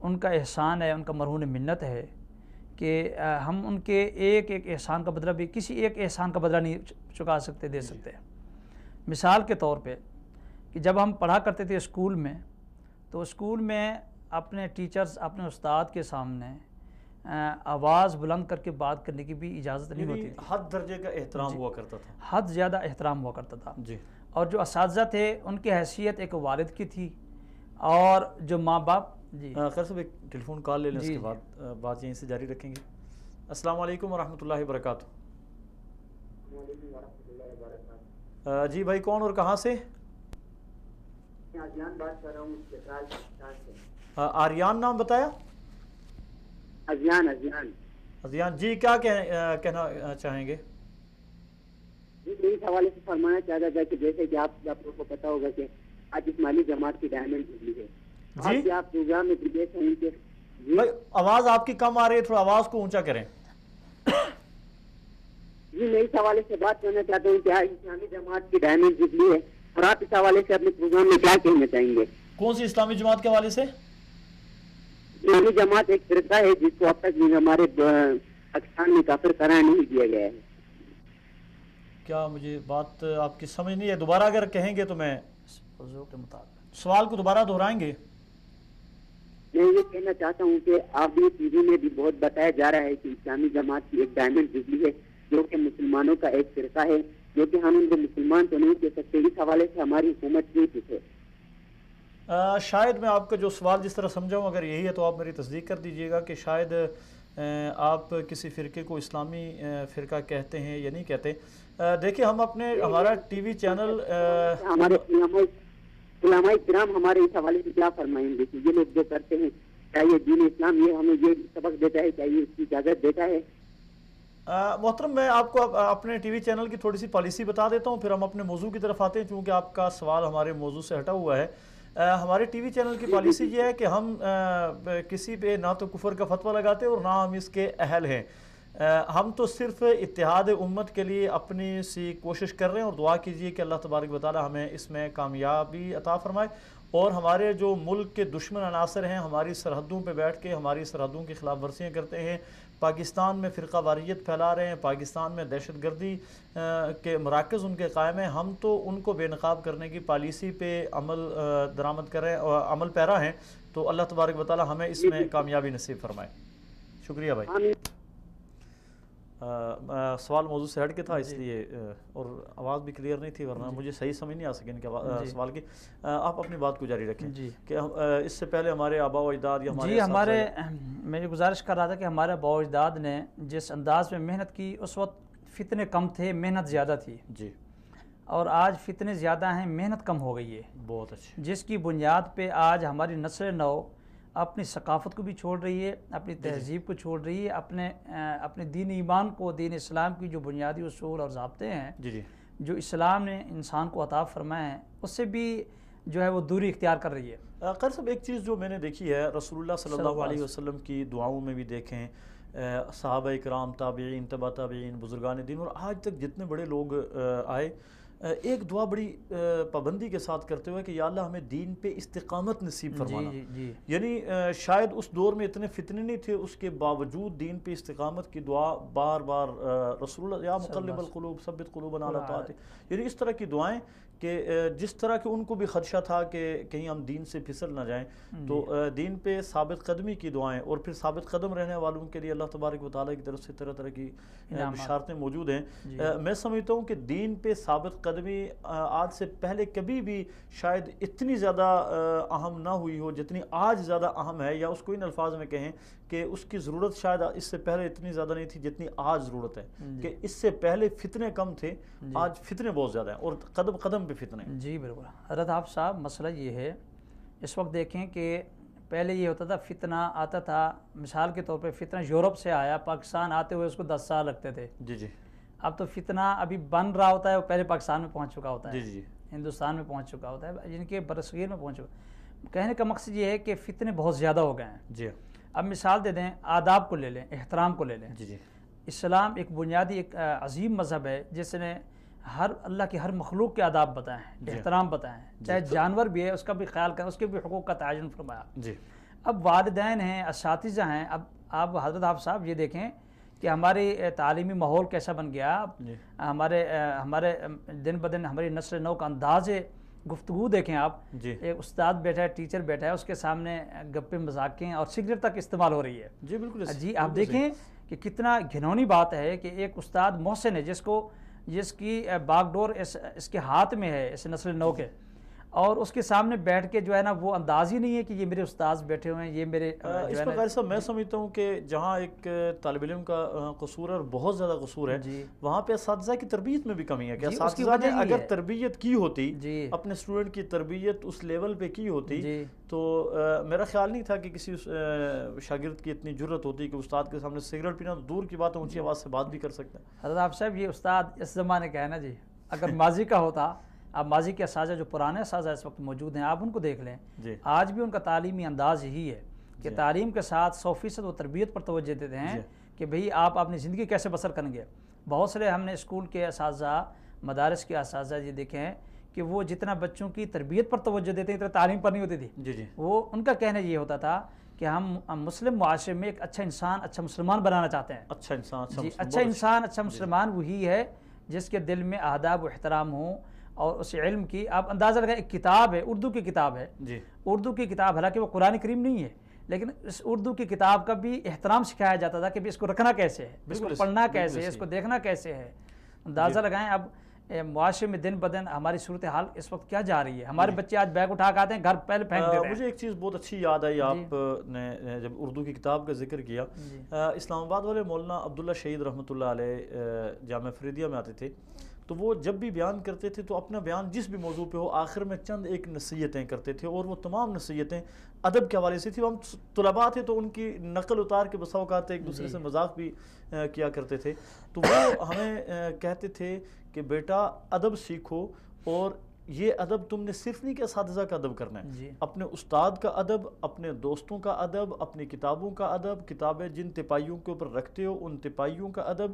ان کا احسان ہے، ان کا مرہون منت ہے کہ ہم ان کے ایک ایک احسان کا بدلہ بھی، کسی ایک احسان کا بدلہ نہیں چکا سکتے، دے سکتے. مثال کے طور پہ کہ جب ہم پڑھا کرتے تھے اسکول میں، تو اسکول میں اپنے ٹیچرز، اپنے استاد کے سامنے آواز بلند کر کے بات کرنے کی بھی اجازت نہیں ہوتی تھی. حد درجے کا احترام ہوا کرتا تھا، حد زیادہ احترام ہوا کرتا تھا. جی. اور جو اساتذہ تھے ان کی حیثیت ایک والد کی تھی، اور جو ماں باپ. جی خیر صاحب ایک ٹیلی فون کال لے لیں، اس کے بعد بات یہیں سے جاری رکھیں گے. السلام علیکم ورحمۃ اللہ وبرکاتہ. جی بھائی کون اور کہاں سے؟ آریان بات کر رہا ہوں سے. آریان نام بتایا؟ ازیان جی کیا کہنا چاہیں گے؟ جی اس حوالے سے فرمانا چاہتا تھا کہ جیسے کہ آپ لوگوں کو پتا ہوگا کہ آج اسماعیلی جماعت کی ڈائمنڈ جبلی ہے. جی آپ پروگرام میں دیکھ ہیں کہ آواز آپ کی کم آ رہی ہے، تھوڑا آواز کو اونچا کریں. جی میں اس حوالے سے بات کرنا چاہتا ہوں کہ اسلامی جماعت کی ڈائمنڈ جبلی ہے، اور آپ اس حوالے سے اپنے پروگرام میں کیا کہنا چاہیں گے؟ کون سی اسلامی جماعت کے حوالے سے؟ اسلامی جماعت ایک فرقہ ہے جس کو اب تک ہمارے پاکستان میں کافر قرار نہیں دیا گیا ہے. کیا مجھے بات آپ کی سمجھ نہیں ہے؟ دوبارہ اگر کہیں گے تو میں موضوع کے مطابق سوال کو دوبارہ دہرائیں گے. میں یہ کہنا چاہتا ہوں کہ آپ بھی ٹی وی میں بھی بہت بتایا جا رہا ہے کہ اسلامی جماعت کی ایک ڈائمنڈ جبلی ہے جو کہ مسلمانوں کا ایک فرقہ ہے، جو کہ ہم ان کو مسلمان تو نہیں کہہ سکتے. اس حوالے سے ہماری حکومت کی ہے. شاید میں آپ کا جو سوال جس طرح سمجھاؤں اگر یہی ہے تو آپ میری تصدیق کر دیجئے گا کہ شاید آپ کسی فرقے کو اسلامی فرقہ کہتے ہیں یا نہیں کہتے. دیکھیں ہم اپنے ہمارا ٹی وی چینل ہمارے علماء کرام ہمارے اس حوالے سے کیا فرمائیں گے کہ یہ لوگ جو کرتے ہیں کیا یہ دین اسلام یہ ہمیں یہ سبق دیتا ہے، کیا یہ اس کی اجازت دیتا ہے؟ محترم میں آپ کو اپنے ٹی وی چینل کی تھوڑی سی پالیسی بتا دیتا ہوں، پھر ہم اپنے موضوع کی طرف آتے ہیں چونکہ آپ کا سوال ہمارے موضوع سے ہٹا ہوا ہے. ہمارے ٹی وی چینل کی پالیسی یہ ہے کہ ہم کسی پہ نہ تو کفر کا فتویٰ لگاتے اور نہ ہم اس کے اہل ہیں. ہم تو صرف اتحاد امت کے لیے اپنی سی کوشش کر رہے ہیں، اور دعا کیجئے کہ اللہ تبارک و تعالی ہمیں اس میں کامیابی عطا فرمائے. اور ہمارے جو ملک کے دشمن عناصر ہیں ہماری سرحدوں پہ بیٹھ کے ہماری سرحدوں کی خلاف ورزیاں کرتے ہیں، پاکستان میں فرقہ واریت پھیلا رہے ہیں، پاکستان میں دہشت گردی کے مراکز ان کے قائم ہیں، ہم تو ان کو بے نقاب کرنے کی پالیسی پہ عمل درآمد کر رہے ہیں اور عمل پیرا ہیں. تو اللہ تبارک و تعالی ہمیں اس میں کامیابی نصیب فرمائے. شکریہ بھائی. سوال موضوع سے ہٹ کے تھا اس لیے، اور آواز بھی کلیئر نہیں تھی ورنہ مجھے صحیح سمجھ نہیں آ سکی ان کے سوال کی. آپ اپنی بات کو جاری رکھیں کہ اس سے پہلے ہمارے آباء و اجداد یا ہمارے میں یہ گزارش کر رہا تھا کہ ہمارے آباء و اجداد نے جس انداز میں محنت کی اس وقت فتنے کم تھے، محنت زیادہ تھی. جی. اور آج فتنے زیادہ ہیں، محنت کم ہو گئی ہے. بہت اچھا. جس کی بنیاد پہ آج ہماری نسل نو اپنی ثقافت کو بھی چھوڑ رہی ہے، اپنی تہذیب کو چھوڑ رہی ہے، اپنے دین ایمان کو، دین اسلام کی جو بنیادی اصول اور ضابطے ہیں جو اسلام نے انسان کو عطا فرمائے ہیں اس سے بھی جو ہے وہ دوری اختیار کر رہی ہے. قاری صاحب ایک چیز جو میں نے دیکھی ہے رسول اللہ صلی اللہ علیہ وسلم کی دعاؤں میں بھی دیکھیں، صحابہ کرام، تابعین، تبع تابعین، بزرگان دین، اور آج تک جتنے بڑے لوگ آئے، ایک دعا بڑی پابندی کے ساتھ کرتے ہوئے کہ یا اللہ ہمیں دین پہ استقامت نصیب فرمانا. یعنی شاید اس دور میں اتنے فتنے نہیں تھے، اس کے باوجود دین پہ استقامت کی دعا بار بار رسول اللہ یا مقلب القلوب ثبت قلوبنا علی طاعتک، یعنی اس طرح کی دعائیں کہ جس طرح کہ ان کو بھی خدشہ تھا کہ کہیں ہم دین سے پھسل نہ جائیں، تو دین پہ ثابت قدمی کی دعائیں، اور پھر ثابت قدم رہنے والوں کے لیے اللہ تبارک و تعالیٰ کی طرف سے طرح طرح کی بشارتیں موجود ہیں. میں سمجھتا ہوں کہ دین پہ ثابت قدمی آج سے پہلے کبھی بھی شاید اتنی زیادہ اہم نہ ہوئی ہو جتنی آج زیادہ اہم ہے، یا اس کو ان الفاظ میں کہیں کہ اس کی ضرورت شاید اس سے پہلے اتنی زیادہ نہیں تھی جتنی آج ضرورت ہے. کہ اس سے پہلے فتنے کم تھے، آج فتنے بہت زیادہ ہیں اور قدم قدم پہ فتنے. جی بالکل حضرت آپ صاحب، مسئلہ یہ ہے اس وقت دیکھیں کہ پہلے یہ ہوتا تھا فتنہ آتا تھا، مثال کے طور پہ فتنہ یورپ سے آیا، پاکستان آتے ہوئے اس کو 10 سال لگتے تھے. جی. اب تو فتنہ ابھی بن رہا ہوتا ہے، وہ پہلے پاکستان میں پہنچ چکا ہوتا ہے. جی. ہندوستان میں پہنچ چکا ہوتا ہے، جن کے برصغیر میں پہنچ چکا. کہنے کا مقصد یہ ہے کہ فتنے بہت زیادہ ہو گئے ہیں. جی. اب مثال دے دیں، آداب کو لے لیں، احترام کو لے لیں. جی. اسلام ایک بنیادی ایک عظیم مذہب ہے جس نے اللہ کی ہر مخلوق کے آداب بتائے ہیں، احترام بتائے ہیں، چاہے جانور بھی ہے اس کا بھی خیال کریں، اس کے بھی حقوق کا تعین فرمایا. جی. اب والدین ہیں، اساتذہ ہیں. اب آپ حضرت آپ صاحب یہ دیکھیں کہ ہماری تعلیمی ماحول کیسا بن گیا. ہمارے دن بدن ہماری نسل نو کا انداز گفتگو دیکھیں آپ. ایک استاد بیٹھا ہے، ٹیچر بیٹھا ہے، اس کے سامنے گپے مذاقیں اور سگریٹ تک استعمال ہو رہی ہے. جی بالکل. جی آپ دیکھیں کہ کتنا گھنونی بات ہے کہ ایک استاد محسن ہے جس کی باغ ڈور اس کے ہاتھ میں ہے، اس نسل نو کے، اور اس کے سامنے بیٹھ کے جو ہے نا وہ انداز ہی نہیں ہے کہ یہ میرے استاذ بیٹھے ہوئے ہیں، یہ میرے اس پر قاری صاحب میں سمجھتا ہوں کہ جہاں ایک طالب علم کا قصور ہے اور بہت زیادہ قصور ہے، وہاں پہ اساتذہ کی تربیت میں بھی کمی ہے. کہ اساتذہ نے اگر تربیت کی ہوتی، اپنے اسٹوڈنٹ کی تربیت اس لیول پہ کی ہوتی، تو میرا خیال نہیں تھا کہ کسی شاگرد کی اتنی جرت ہوتی کہ استاد کے سامنے سگریٹ پینا تو دور کی بات ہے، اونچی آواز سے بات بھی کر سکتا ہے. حضرت آپ صاحب یہ استاد اس زمانے کا ہے نا جی. اگر ماضی کا ہوتا، اب ماضی کے اساتذہ جو پرانے اساتذہ اس وقت موجود ہیں آپ ان کو دیکھ لیں، آج بھی ان کا تعلیمی انداز یہی ہے کہ تعلیم کے ساتھ 100% وہ تربیت پر توجہ دیتے ہیں کہ بھئی آپ اپنی زندگی کیسے بسر کریں گے. بہت سارے ہم نے اسکول کے اساتذہ، مدارس کے اساتذہ یہ دیکھے ہیں کہ وہ جتنا بچوں کی تربیت پر توجہ دیتے ہیں اتنا تعلیم پر نہیں ہوتی تھی. وہ ان کا کہنا یہ ہوتا تھا کہ ہم مسلم معاشرے میں ایک اچھا انسان، اچھا مسلمان بنانا چاہتے ہیں. اچھا انسان، اچھا مسلمان وہی ہے جس کے دل میں آداب و احترام ہوں اور اس علم کی. آپ اندازہ لگائیں، ایک کتاب ہے، اردو کی کتاب ہے. اردو کی کتاب، حالانکہ وہ قرآن کریم نہیں ہے، لیکن اس اردو کی کتاب کا بھی احترام سکھایا جاتا تھا کہ اس کو رکھنا کیسے ہے، اس کو پڑھنا کیسے ہے، اس کو دیکھنا کیسے ہے. اندازہ لگائیں اب معاشرے میں دن بدن ہماری صورتحال اس وقت کیا جا رہی ہے. ہمارے بچے آج بیگ اٹھا کے آتے ہیں، گھر پہلے پھینک دیتے ہیں. مجھے ایک چیز بہت اچھی یاد آئی آپ نے جب اردو کی کتاب کا ذکر کیا. اسلام آباد والے مولانا عبداللہ شہید رحمۃ اللہ علیہ جامعہ فریدیہ میں آتے تھے، تو وہ جب بھی بیان کرتے تھے تو اپنا بیان جس بھی موضوع پہ ہو آخر میں چند ایک نصیحتیں کرتے تھے، اور وہ تمام نصیحتیں ادب کے حوالے سے تھی. ہم طلباء تھے تو ان کی نقل اتار کے بسا اوقات ایک دوسرے سے مذاق بھی کیا کرتے تھے. تو وہ ہمیں کہتے تھے کہ بیٹا ادب سیکھو، اور یہ ادب تم نے صرف نہیں کہ اساتذہ کا ادب کرنا ہے، اپنے استاد کا ادب، اپنے دوستوں کا ادب، اپنی کتابوں کا ادب، کتابیں جن تپائیوں کے اوپر رکھتے ہو ان تپائیوں کا ادب،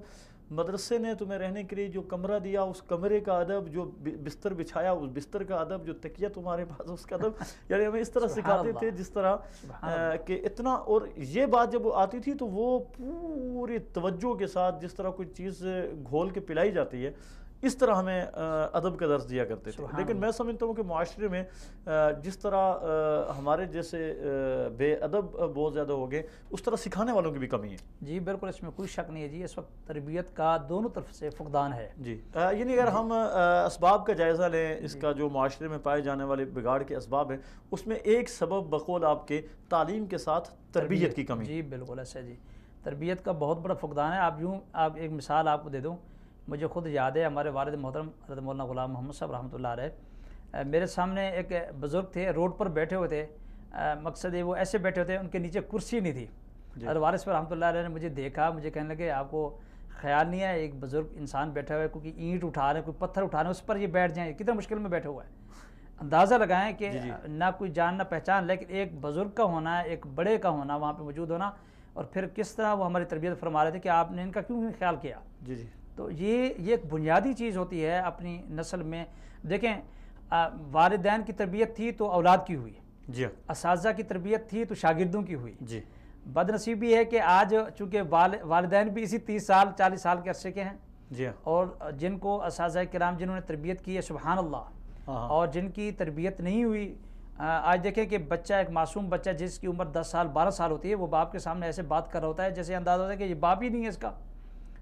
مدرسے نے تمہیں رہنے کے لیے جو کمرہ دیا اس کمرے کا ادب، جو بستر بچھایا اس بستر کا ادب، جو تکیہ تمہارے پاس اس کا ادب. یعنی ہمیں اس طرح سکھاتے تھے جس طرح کہ اتنا. اور یہ بات جب وہ آتی تھی تو وہ پوری توجہ کے ساتھ جس طرح کوئی چیز گھول کے پلائی جاتی ہے اس طرح ہمیں ادب کا درس دیا کرتے تھے. لیکن میں سمجھتا ہوں کہ معاشرے میں جس طرح ہمارے جیسے بے ادب بہت زیادہ ہو گئے، اس طرح سکھانے والوں کی بھی کمی ہے. جی بالکل، اس میں کوئی شک نہیں ہے جی. اس وقت تربیت کا دونوں طرف سے فقدان ہے. جی یعنی اگر ہم اسباب کا جائزہ لیں، اس کا جو معاشرے میں پائے جانے والے بگاڑ کے اسباب ہیں، اس میں ایک سبب بقول آپ کے تعلیم کے ساتھ تربیت کی کمی. جی بالکل ایسا جی، تربیت کا بہت بڑا فقدان ہے. آپ ایک مثال آپ کو دے دوں، مجھے خود یاد ہے ہمارے والد محترم حضرت مولانا غلام محمد صاحب رحمۃ اللہ علیہ، میرے سامنے ایک بزرگ تھے، روڈ پر بیٹھے ہوئے تھے. مقصد ہے وہ ایسے بیٹھے ہوتے ہیں، ان کے نیچے کرسی نہیں تھی. حضرت والد صاحب رحمۃ اللہ علیہ نے مجھے دیکھا، مجھے کہنے لگے آپ کو خیال نہیں ہے ایک بزرگ انسان بیٹھا ہوا ہے، کوئی اینٹ اٹھا رہے ہیں، کوئی پتھر اٹھا رہے ہیں، اس پر یہ بیٹھ جائیں، کتنا مشکل میں بیٹھے ہوا ہے. اندازہ لگائیں کہ نہ کوئی جان نہ پہچان، لیکن ایک بزرگ کا ہونا، ایک بڑے کا ہونا، وہاں پہ موجود ہونا، اور پھر کس طرح وہ ہماری تربیت فرما رہے تھے کہ آپ نے ان کا کیوں نہیں خیال کیا. تو یہ ایک بنیادی چیز ہوتی ہے اپنی نسل میں. دیکھیں والدین کی تربیت تھی تو اولاد کی ہوئی، اساتذہ کی تربیت تھی تو شاگردوں کی ہوئی. بد نصیبی ہے کہ آج چونکہ والدین بھی اسی 30 سال 40 سال کے عرصے کے ہیں، اور جن کو اساتذہ کرام جنہوں نے تربیت کی ہے سبحان اللہ، اور جن کی تربیت نہیں ہوئی. آج دیکھیں کہ بچہ، ایک معصوم بچہ جس کی عمر 10 سال 12 سال ہوتی ہے، وہ باپ کے سامنے ایسے بات کر رہا ہوتا ہے جیسے اندازہ ہوتا ہے کہ یہ باپ ہی نہیں ہے، اس کا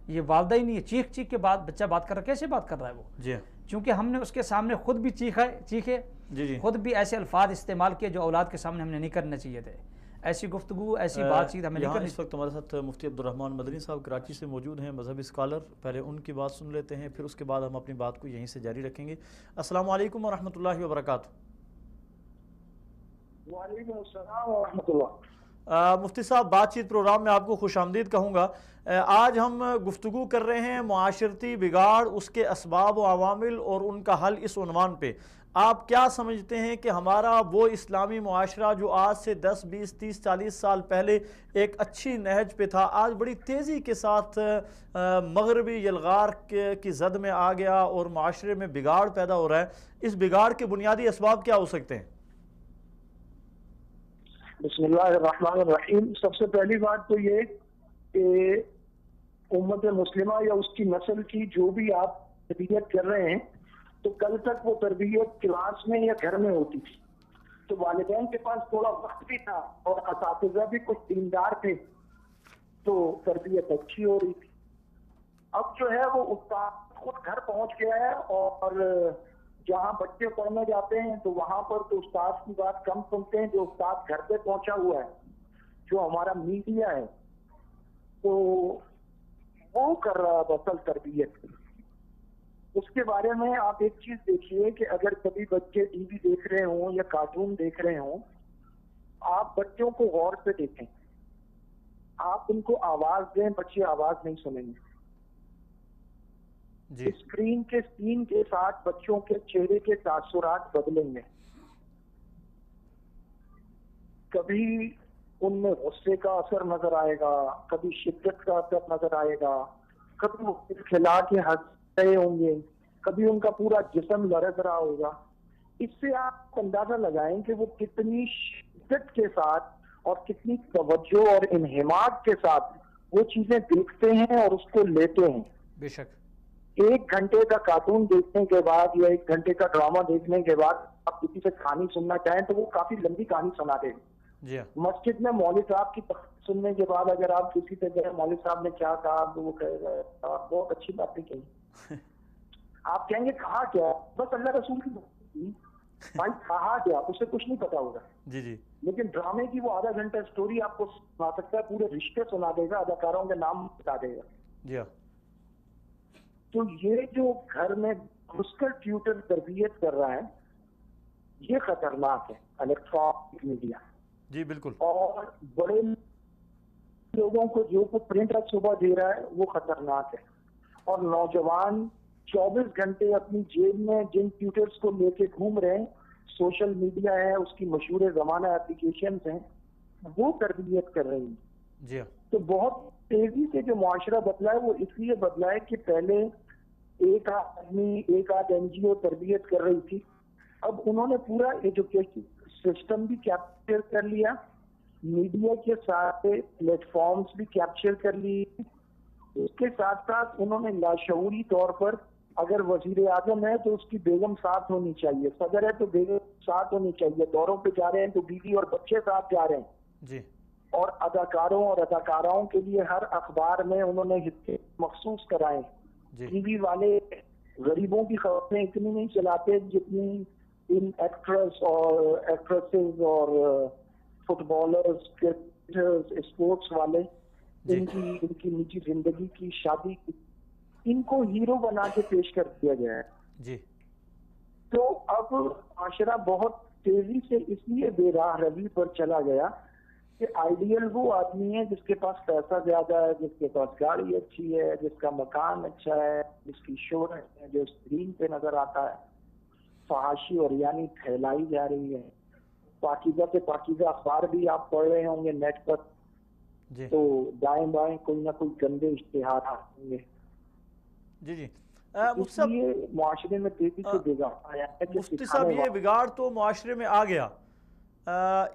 یہ والدہ ہی نہیں ہے. چیخ چیخ کے بعد بچہ بات کر رہا ہے، کیسے بات کر رہا ہے وہ؟ چونکہ ہم نے اس کے سامنے خود بھی چیخے، خود بھی ایسے الفاظ استعمال کیے جو اولاد کے سامنے ہم نے نہیں کرنے چاہیے تھے. ایسی گفتگو، ایسی بات چیت ہمیں نہیں کرنی. اس وقت ہمارے ساتھ مفتی عبدالرحمن مدنی صاحب کراچی سے موجود ہیں، مذہبی اسکالر. پہلے ان کی بات سن لیتے ہیں، پھر اس کے بعد ہم اپنی بات کو یہیں سے جاری رکھیں گے. السلام علیکم ورحمۃ اللہ وبرکاتہ. وعلیکم السلام ورحمۃ اللہ. مفتی صاحب بات چیت پروگرام میں آپ کو خوش آمدید کہوں گا. آج ہم گفتگو کر رہے ہیں معاشرتی بگاڑ، اس کے اسباب و عوامل اور ان کا حل. اس عنوان پہ آپ کیا سمجھتے ہیں کہ ہمارا وہ اسلامی معاشرہ جو آج سے 10 20 30 40 سال پہلے ایک اچھی نہج پہ تھا، آج بڑی تیزی کے ساتھ مغربی یلغار کی زد میں آ گیا اور معاشرے میں بگاڑ پیدا ہو رہا ہے؟ اس بگاڑ کے بنیادی اسباب کیا ہو سکتے ہیں؟ بسم اللہ الرحمن الرحیم. سب سے پہلی بات تو یہ کہ امت مسلمہ یا اس کی نسل کی جو بھی آپ تربیت کر رہے ہیں تو کل تک وہ تربیت کلاس میں یا گھر میں ہوتی تھی, تو والدین کے پاس تھوڑا وقت بھی تھا اور اساتذہ بھی کچھ دیندار تھے تو تربیت اچھی ہو رہی تھی. اب جو ہے وہ استاد خود گھر پہنچ گیا ہے اور جہاں بچے پڑھنے جاتے ہیں تو وہاں پر تو استاد کی بات کم سنتے ہیں, جو استاد گھر پہ پہنچا ہوا ہے, جو ہمارا میڈیا ہے, تو وہ کر رہا ہے اصل تربیت. اس کے بارے میں آپ ایک چیز دیکھیے کہ اگر کبھی بچے ٹی وی دیکھ رہے ہوں یا کارٹون دیکھ رہے ہوں, آپ بچوں کو غور سے دیکھیں, آپ ان کو آواز دیں, بچے آواز نہیں سنیں گے. جی اسکرین کے سین کے ساتھ بچوں کے چہرے کے تاثرات بدلیں گے. کبھی ان میں غصے کا اثر نظر آئے گا, کبھی شدت کا اثر نظر آئے گا, کبھی وہ کھلا کے ہنس رہے ہوں گے, کبھی ان کا پورا جسم لرز رہا ہوگا. اس سے آپ اندازہ لگائیں کہ وہ کتنی شدت کے ساتھ اور کتنی توجہ اور انہماک کے ساتھ وہ چیزیں دیکھتے ہیں اور اس کو لیتے ہیں. بے شک. 1 گھنٹے کا کارٹون دیکھنے کے بعد یا 1 گھنٹے کا ڈرامہ دیکھنے کے بعد آپ کسی سے کہانی سننا چاہیں تو وہ کافی لمبی کہانی سنا دے. جی مسجد میں مولوی صاحب کی تقریر سننے کے بعد اگر آپ کسی سے کہیں مولوی صاحب نے کیا کہا تو وہ کہے گا آپ بہت اچھی باتیں کہی. آپ کہیں گے کہا کیا, بس اللہ رسول کی بات کی بھائی, کہا کیا, اسے کچھ نہیں پتا ہوگا. جی جی. لیکن ڈرامے کی وہ آدھا گھنٹہ سٹوری آپ کو سنا سکتا ہے, پورے رشتے سنا دے گا, اداکاروں کے نام بتا دے گا. جی تو یہ جو گھر میں گھس کر ٹیوٹر تربیت کر رہا ہے یہ خطرناک ہے, الیکٹرانک میڈیا. جی بالکل. اور بڑے لوگوں کو جو کو پرنٹ صبح دے رہا ہے وہ خطرناک ہے. اور نوجوان 24 گھنٹے اپنی جیب میں جن ٹیوٹرز کو لے کے گھوم رہے ہیں, سوشل میڈیا ہے, اس کی مشہور زمانہ اپلیکیشنز ہیں, وہ تربیت کر رہی ہیں. جی تو بہت تیزی سے جو معاشرہ بدلا ہے وہ اس لیے بدلا ہے کہ پہلے ایک آدمی ایک آدھ این جی او تربیت کر رہی تھی, اب انہوں نے پورا ایجوکیشن سسٹم بھی کیپچر کر لیا, میڈیا کے سارے پلیٹ فارمز بھی کیپچر کر لیے. اس کے ساتھ ساتھ انہوں نے لاشعوری طور پر اگر وزیر اعظم ہے تو اس کی بیگم ساتھ ہونی چاہیے, صدر ہے تو بیگم ساتھ ہونی چاہیے, دوروں پہ جا رہے ہیں تو بیوی اور بچے ساتھ جا رہے ہیں. جی. اور اداکاروں اور اداکاراؤں کے لیے ہر اخبار میں انہوں نے حصے مخصوص کرائے. ٹی وی والے غریبوں کی خبریں اتنی نہیں چلاتے جتنی ان ایکٹریس اور ایکٹریسز اور فٹ بالرز, کرکٹرز, اسپورٹس والے, ان کی نجی زندگی کی, شادی کی, ان کو ہیرو بنا کے پیش کر دیا گیا ہے. جی. تو اب معاشرہ بہت تیزی سے اس لیے بے راہ روی پر چلا گیا کہ آئیڈیل وہ آدمی ہے جس کے پاس پیسہ زیادہ ہے, جس کے پاس گاڑی اچھی ہے, جس کا مکان اچھا ہے, جس کی شہرت ہے, جو اسکرین پہ نظر آتا ہے. فحاشی اور یعنی پھیلائی جا رہی ہے. پاکیزہ سے پاکیزہ اخبار بھی آپ پڑھ رہے ہوں گے نیٹ پر, تو دائیں بائیں کوئی نہ کوئی گندے اشتہارات ہوں گے. جی جی. اس لیے معاشرے میں تیزی سے بگاڑ آیا ہے. مفتی صاحب یہ بگاڑ تو معاشرے میں آ گیا,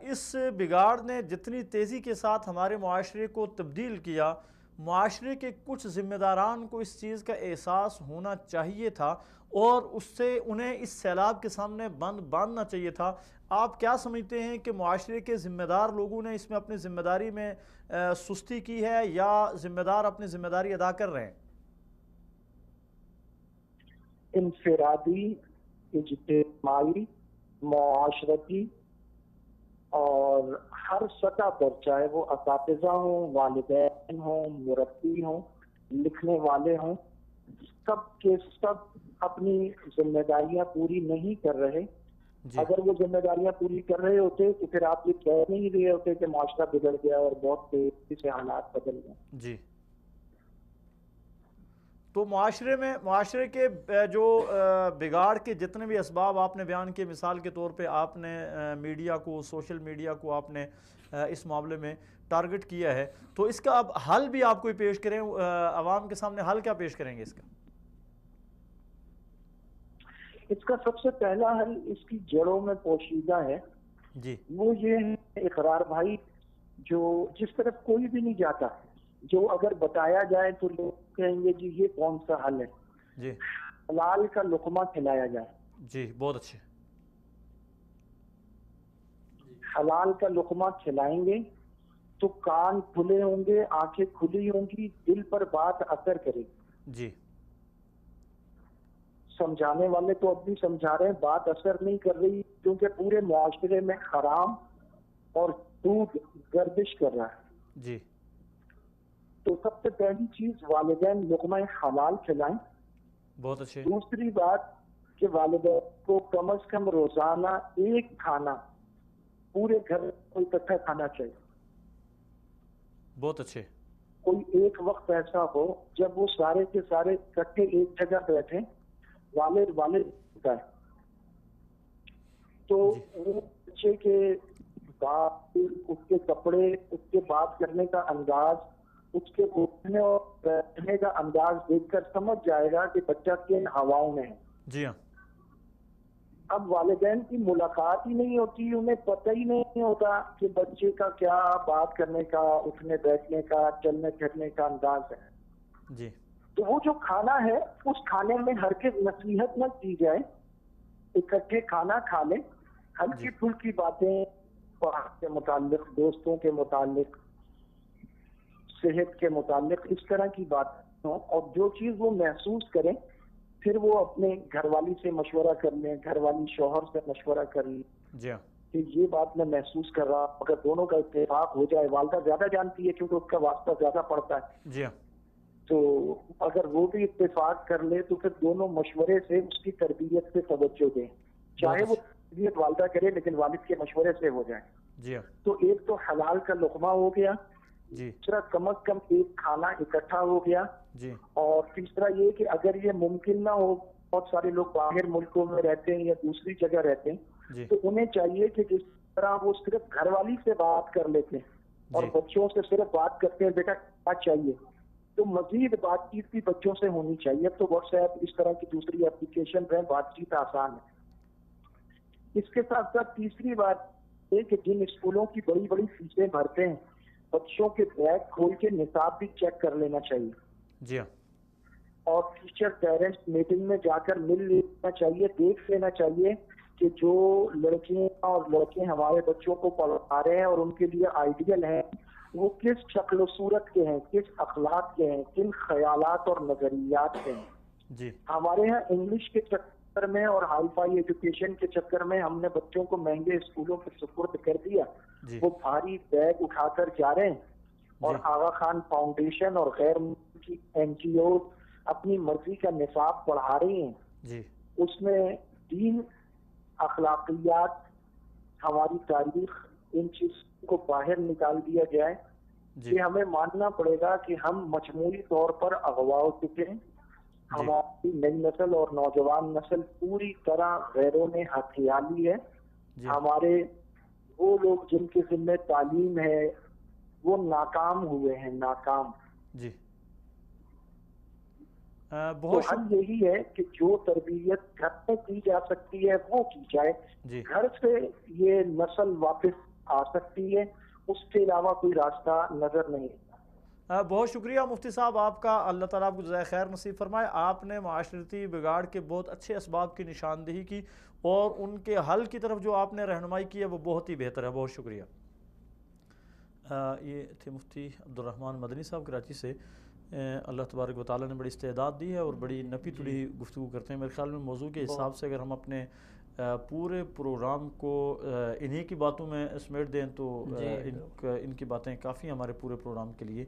اس بگاڑ نے جتنی تیزی کے ساتھ ہمارے معاشرے کو تبدیل کیا, معاشرے کے کچھ ذمہ داران کو اس چیز کا احساس ہونا چاہیے تھا اور اس سے انہیں اس سیلاب کے سامنے باندھنا چاہیے تھا. آپ کیا سمجھتے ہیں کہ معاشرے کے ذمہ دار لوگوں نے اس میں اپنی ذمہ داری میں سستی کی ہے یا ذمہ دار اپنی ذمہ داری ادا کر رہے ہیں؟ انفرادی, اجتماعی, معاشرتی اور ہر سطح پر, چاہے وہ اساتذہ ہوں, والدین ہوں, مربی ہوں, لکھنے والے ہوں, سب کے سب اپنی ذمہ داریاں پوری نہیں کر رہے. اگر وہ ذمہ داریاں پوری کر رہے ہوتے تو پھر آپ یہ کہہ نہیں رہے ہوتے کہ معاشرہ بگڑ گیا اور بہت تیزی سے حالات بدل گئے. جی. تو معاشرے کے جو بگاڑ کے جتنے بھی اسباب آپ نے بیان کیے, مثال کے طور پہ آپ نے میڈیا کو, سوشل میڈیا کو آپ نے اس معاملے میں ٹارگٹ کیا ہے, تو اس کا اب حل بھی آپ کوئی پیش کریں, عوام کے سامنے حل کیا پیش کریں گے اس کا؟ اس کا سب سے پہلا حل اس کی جڑوں میں پوشیدہ ہے جی وہ یہ ہے اقرار بھائی، جو جس طرف کوئی بھی نہیں جاتا، جو اگر بتایا جائے تو لوگ کہیں گے جی یہ کون سا حل ہے، جی حلال کا لقمہ کھلایا جائے. جی بہت اچھے. حلال کا لقمہ کھلائیں گے تو کان کھلے ہوں گے، آنکھیں کھلی ہوں گی، دل پر بات اثر کرے گی. جی سمجھانے والے تو اب بھی سمجھا رہے ہیں، بات اثر نہیں کر رہی، کیونکہ پورے معاشرے میں حرام اور سود گردش کر رہا ہے. جی تو سب سے پہلی چیز والدین لقمہ حلال کھلائیں. بہت اچھے. دوسری بات کہ والدین کو کم از کم روزانہ ایک کھانا پورے گھر کو اکٹھا کھانا چاہیے. بہت اچھے. کوئی ایک وقت ایسا ہو جب وہ سارے کے سارے اکٹھے ایک جگہ بیٹھے، والد ہوتا ہے تو وہ بچے کے بات، اس کے کپڑے، اس کے بات کرنے کا انداز، اس کے اٹھنے اور بیٹھنے کا انداز دیکھ کر سمجھ جائے گا کہ بچہ کن ہواؤں میں ہے. جی ہاں. اب والدین کی ملاقات ہی نہیں ہوتی، انہیں پتہ ہی نہیں ہوتا کہ بچے کا کیا بات کرنے کا، اٹھنے بیٹھنے کا، چلنے پھرنے کا انداز ہے. جی تو وہ جو کھانا ہے اس کھانے میں ہرگز نصیحت نہ کی جائے، اکٹھے کھانا کھا لیں، ہلکی پھلکی باتیں پڑھائی کے متعلق، دوستوں کے متعلق، صحت کے متعلق، اس طرح کی باتیں ہوں، اور جو چیز وہ محسوس کریں پھر وہ اپنے گھر والی سے مشورہ کر لیں، گھر والی شوہر سے مشورہ کر لیں. جی ہاں. کہ یہ بات میں محسوس کر رہا ہوں. اگر دونوں کا اتفاق ہو جائے، والدہ زیادہ جانتی ہے کیونکہ اس کا واسطہ زیادہ پڑتا ہے، جی ہاں. تو اگر وہ بھی اتفاق کر لے تو پھر دونوں مشورے سے اس کی تربیت سے توجہ دیں، چاہے وہ تربیت والدہ کرے لیکن والد کے مشورے سے ہو جائے. جی ہاں. تو ایک تو حلال کا لقمہ ہو گیا، جی دوسرا کم از کم ایک کھانا اکٹھا ہو گیا، جی اور تیسرا یہ کہ اگر یہ ممکن نہ ہو، بہت سارے لوگ باہر ملکوں میں رہتے ہیں یا دوسری جگہ رہتے ہیں، جی تو انہیں چاہیے کہ جس طرح وہ صرف گھر والی سے بات کر لیتے ہیں اور بچوں سے صرف بات کرتے ہیں بیٹا کیا چاہیے، تو مزید بات چیت بھی بچوں سے ہونی چاہیے. تو واٹس ایپ اس طرح کی دوسری اپلیکیشن ہیں، بات چیت آسان ہے. اس کے ساتھ ساتھ تیسری بات یہ کہ جن اسکولوں کی بڑی بڑی فیسیں بھرتے ہیں، بچوں کے بیگ کھول کے نصاب بھی چیک کر لینا چاہیے. جی ہاں. اور ٹیچر پیرنٹس میٹنگ میں جا کر مل لینا چاہیے، دیکھ لینا چاہیے کہ جو لڑکیاں اور لڑکے ہمارے بچوں کو پڑھا رہے ہیں اور ان کے لیے آئیڈیل ہیں، وہ کس شکل و صورت کے ہیں، کس اخلاق کے ہیں، کن خیالات اور نظریات کے ہیں. جی ہمارے یہاں انگلش کے چکر میں اور ہائی فائی ایجوکیشن کے چکر میں ہم نے بچوں کو مہنگے اسکولوں کے سپرد کر دیا. وہ بھاری بیگ اٹھا کر جا رہے ہیں، اور آغا خان فاؤنڈیشن اور غیر ملکی این جی اوز اپنی مرضی کا نصاب پڑھا رہی ہیں. جی اس میں دین، اخلاقیات، ہماری تاریخ، ان چیزوں کو باہر نکال دیا جائے. یہ ہمیں ماننا پڑے گا کہ ہم مجموعی طور پر اغوا ہو چکے ہیں. ہماری نئی نسل اور نوجوان نسل پوری طرح غیروں نے ہتھیالی ہے. ہمارے وہ لوگ جن کے ذمہ تعلیم ہے وہ ناکام ہوئے ہیں، ناکام. جی تو حل یہی ہے کہ جو تربیت گھر میں کی جا سکتی ہے وہ کی جائے. گھر سے یہ نسل واپس آ سکتی ہے، اس کے علاوہ کوئی راستہ نظر نہیں. بہت شکریہ مفتی صاحب آپ کا، اللہ تعالیٰ آپ کو جزائے خیر نصیب فرمائے. آپ نے معاشرتی بگاڑ کے بہت اچھے اسباب کی نشاندہی کی اور ان کے حل کی طرف جو آپ نے رہنمائی کی ہے وہ بہت ہی بہتر ہے. بہت شکریہ. یہ تھے مفتی عبدالرحمن مدنی صاحب کراچی سے. اللہ تبارک و تعالیٰ نے بڑی استعداد دی ہے اور بڑی نپی تلی گفتگو کرتے ہیں. میرے خیال میں موضوع کے حساب سے اگر ہم اپنے پورے پروگرام کو انہی کی باتوں میں سمیٹ دیں تو ان کی باتیں کافی ہمارے پورے پروگرام کے لیے.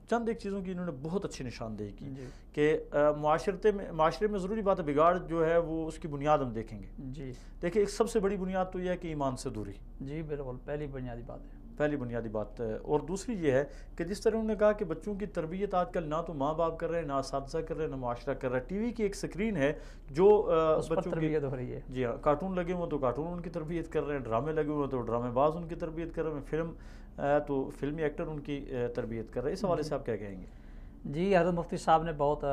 چند ایک چیزوں کی انہوں نے بہت اچھی نشاندہی کی کہ معاشرے میں ضروری بات ہے بگاڑ جو ہے وہ اس کی بنیاد ہم دیکھیں گے. دیکھیں ایک سب سے بڑی بنیاد تو یہ ہے کہ ایمان سے دوری. جی بالکل، پہلی بنیادی بات ہے، پہلی بنیادی بات. اور دوسری یہ ہے کہ جس طرح انہوں نے کہا کہ بچوں کی تربیت آج کل نہ تو ماں باپ کر رہے ہیں، نہ اساتذہ کر رہے ہیں، نہ معاشرہ کر رہا ہے. ٹی وی کی ایک سکرین ہے جو بچوں کی تربیت ہو رہی ہے. جی ہاں، کارٹون لگے ہوئے تو کارٹون ان کی تربیت کر رہے ہیں، ڈرامے لگے ہوئے تو ڈرامے باز ان کی تربیت کر رہے ہیں، فلم تو فلمی ایکٹر ان کی تربیت کر رہے ہیں. اس حوالے سے آپ کیا کہیں گے؟ جی حضرت مفتی صاحب نے بہت